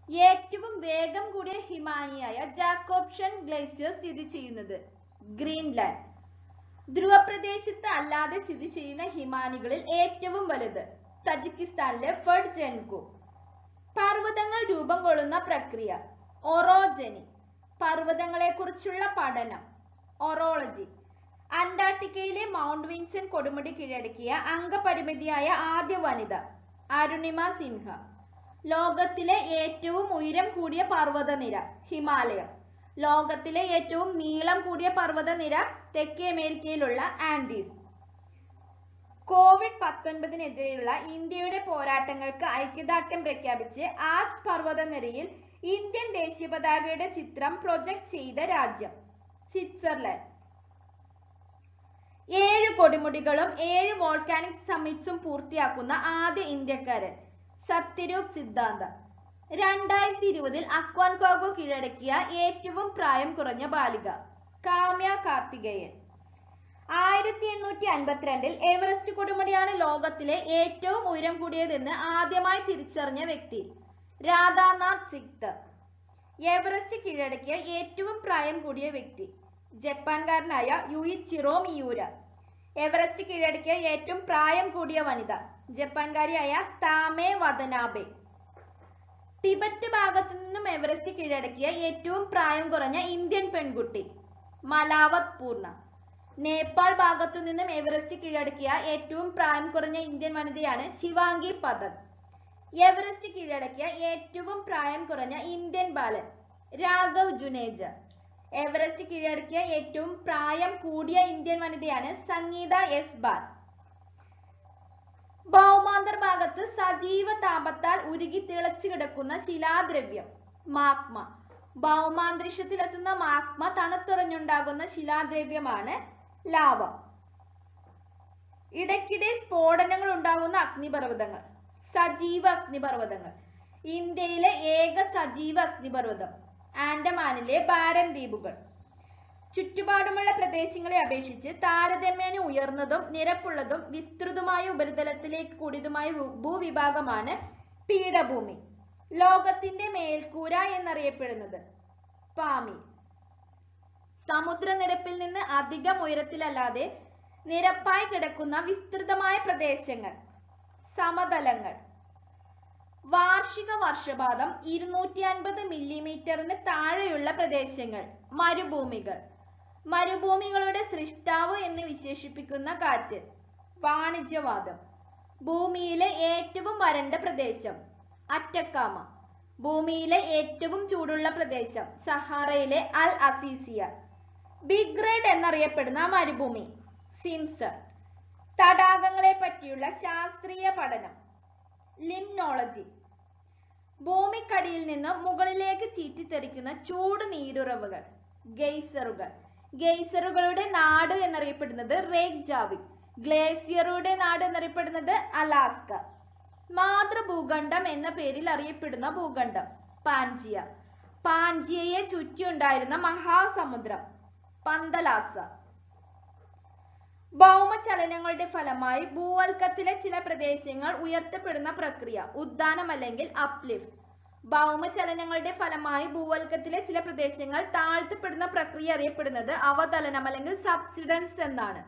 ഏറ്റവും വേഗം കൂടിയ ഹിമാനിയായ ജാക്കോബ്സൺ ഗ്ലേസിയർ സ്ഥിതി ചെയ്യുന്നത് ഗ്രീൻലാൻഡ്. ധ്രുവപ്രദേശത്ത് അല്ലാതെ സ്ഥിതി ചെയ്യുന്ന ഹിമാനികളിൽ ഏറ്റവും വലുത് തജിക്കിസ്ഥാനിലെ ഫഡ്ജെൻകോ. പർവ്വതങ്ങൾ രൂപം കൊള്ളുന്ന പ്രക്രിയ ഒറോജനി. പർവ്വതങ്ങളെ കുറിച്ചുള്ള പഠനം ഒറോളജി. അന്റാർട്ടിക്കയിലെ മൗണ്ട് വിൻസൻ കൊടുമുടി കീഴടക്കിയ അംഗപരിമിതിയായ ആദ്യ വനിത അരുണിമ സിൻഹ. ലോകത്തിലെ ഏറ്റവും ഉയരം കൂടിയ പർവ്വതനിര ഹിമാലയം. ലോകത്തിലെ ഏറ്റവും നീളം കൂടിയ പർവ്വതനിര തെക്കേ അമേരിക്കയിലുള്ള ആൻഡീസ്. കോവിഡ്-19-നെതിരെയുള്ള ഇന്ത്യയുടെ പോരാട്ടങ്ങൾക്ക് ഐക്യദാർഢ്യം പ്രഖ്യാപിച്ച് ആൽപ്സ് പർവ്വതനിരയിൽ ഇന്ത്യൻ ദേശീയ പതാകയുടെ ചിത്രം പ്രൊജക്ട് ചെയ്ത രാജ്യം സ്വിറ്റ്സർലൻഡ്. 7 കൊടുമുടികളും 7 വോൾക്കാനിക് സമ്മിറ്റ്സും പൂർത്തിയാക്കുന്ന ആദ്യ ഇന്ത്യക്കാരൻ സത്യരൂപ് സിദ്ധാന്ത. 2020 അക്വാൻകോഗോ കീഴടക്കിയ ഏറ്റവും പ്രായം കുറഞ്ഞ ബാലിക കാമ്യ കാർത്തികേയൻ. 1852 എവറസ്റ്റ് കൊടുമുടിയാണ് ലോകത്തിലെ ഏറ്റവും ഉയരം കൂടിയതെന്ന് ആദ്യമായി തിരിച്ചറിഞ്ഞ വ്യക്തി രാധാനാഥ് സിക്ദർ. എവറസ്റ്റ് കീഴടക്കിയ ഏറ്റവും പ്രായം കൂടിയ വ്യക്തി ജപ്പാൻകാരനായ യുയിച്ചിറോ മിയൂര. എവറസ്റ്റ് കീഴടക്കിയ ഏറ്റവും പ്രായം കൂടിയ വനിത ജപ്പാൻകാരിയായ താമേ വതനാബെ. ടിബറ്റ് ഭാഗത്തു നിന്നും എവറസ്റ്റ് കീഴടക്കിയ ഏറ്റവും പ്രായം കുറഞ്ഞ ഇന്ത്യൻ പെൺകുട്ടി മലാവത് പൂർണ്ണ. നേപ്പാൾ ഭാഗത്തു നിന്നും എവറസ്റ്റ് കീഴടക്കിയ ഏറ്റവും പ്രായം കുറഞ്ഞ ഇന്ത്യൻ വനിതയാണ് ശിവാംഗി പഥക്. എവറസ്റ്റ് കീഴടക്കിയ ഏറ്റവും പ്രായം കുറഞ്ഞ ഇന്ത്യൻ ബാലൻ രാഘവ് ജുനേജ. എവറസ്റ്റ് കീഴടക്കിയ ഏറ്റവും പ്രായം കൂടിയ ഇന്ത്യൻ വനിതയാണ് സംഗീത എസ് ബാൽ. ഭൗമാന്തർ ഭാഗത്ത് സജീവ താപത്താൽ ഉരുകി തിളച്ചു കിടക്കുന്ന ശിലാദ്രവ്യം മാഗ്മ. ഭൗമാന്തരീക്ഷത്തിലെത്തുന്ന മാഗ്മ തണുത്തുറഞ്ഞുണ്ടാകുന്ന ശിലാദ്രവ്യമാണ് ലാവ. ഇടയ്ക്കിടെ സ്ഫോടനങ്ങൾ ഉണ്ടാകുന്ന അഗ്നിപർവ്വതങ്ങൾ സജീവ അഗ്നിപർവ്വതങ്ങൾ. ഇന്ത്യയിലെ ഏക സജീവ അഗ്നിപർവ്വതം ആൻഡമാനിലെ ബാരൻ ദ്വീപുകൾ. ചുറ്റുപാടുമുള്ള പ്രദേശങ്ങളെ അപേക്ഷിച്ച് താരതമ്യേന ഉയർന്നതും നിരപ്പുള്ളതും വിസ്തൃതമായ ഉപരിതലത്തിലേക്ക് കൂടിയതുമായ ഭൂവിഭാഗമാണ് പീഠഭൂമി. ലോകത്തിന്റെ മേൽക്കൂര എന്നറിയപ്പെടുന്നത് പാമി. സമുദ്രനിരപ്പിൽ നിന്ന് അധികം ഉയരത്തിലല്ലാതെ നിരപ്പായി കിടക്കുന്ന വിസ്തൃതമായ പ്രദേശങ്ങൾ സമതലങ്ങൾ. വാർഷിക വർഷപാതം 250 മില്ലിമീറ്ററിന് താഴെയുള്ള പ്രദേശങ്ങൾ മരുഭൂമികൾ. മരുഭൂമികളുടെ സൃഷ്ടാവ് എന്ന് വിശേഷിപ്പിക്കുന്ന കാറ്റ് വാണിജ്യവാദം. ഭൂമിയിലെ ഏറ്റവും വരണ്ട പ്രദേശം അറ്റക്കാമ. ഭൂമിയിലെ ഏറ്റവും ചൂടുള്ള പ്രദേശം സഹാറയിലെ അൽ അസീസിയ. ബിഗ് റെഡ് എന്നറിയപ്പെടുന്ന മരുഭൂമി സിംസർ. തടാകങ്ങളെ പറ്റിയുള്ള ശാസ്ത്രീയ പഠനം ലിംനോളജി. ഭൂമിക്കടിയിൽ നിന്ന് മുകളിലേക്ക് ചീറ്റിത്തെറിക്കുന്ന ചൂട് നീരുറവുകൾ ഗെയ്സറുകൾ. ഗെയ്സറുകളുടെ നാട് എന്നറിയപ്പെടുന്നത് റേക്ജാവിക്. ഗ്ലേസിയറുടെ നാട് എന്നറിയപ്പെടുന്നത് അലാസ്ക. മാതൃഭൂഖണ്ഡം എന്ന പേരിൽ അറിയപ്പെടുന്ന ഭൂഖണ്ഡം പാൻജിയ. പാൻജിയയെ ചുറ്റിയുണ്ടായിരുന്ന മഹാസമുദ്രം പന്തലാസ. ഭൗമചലനങ്ങളുടെ ഫലമായി ഭൂവൽക്കത്തിലെ ചില പ്രദേശങ്ങൾ ഉയർത്തപ്പെടുന്ന പ്രക്രിയ ഉദ്ധാനം അല്ലെങ്കിൽ അപ്ലിഫ്റ്റ്. ഭൗമചലനങ്ങളുടെ ഫലമായി ഭൂവൽക്കത്തിലെ ചില പ്രദേശങ്ങൾ താഴ്ത്തപ്പെടുന്ന പ്രക്രിയ അറിയപ്പെടുന്നത് അവതലനം അല്ലെങ്കിൽ സബ്സിഡൻസ് എന്നാണ്.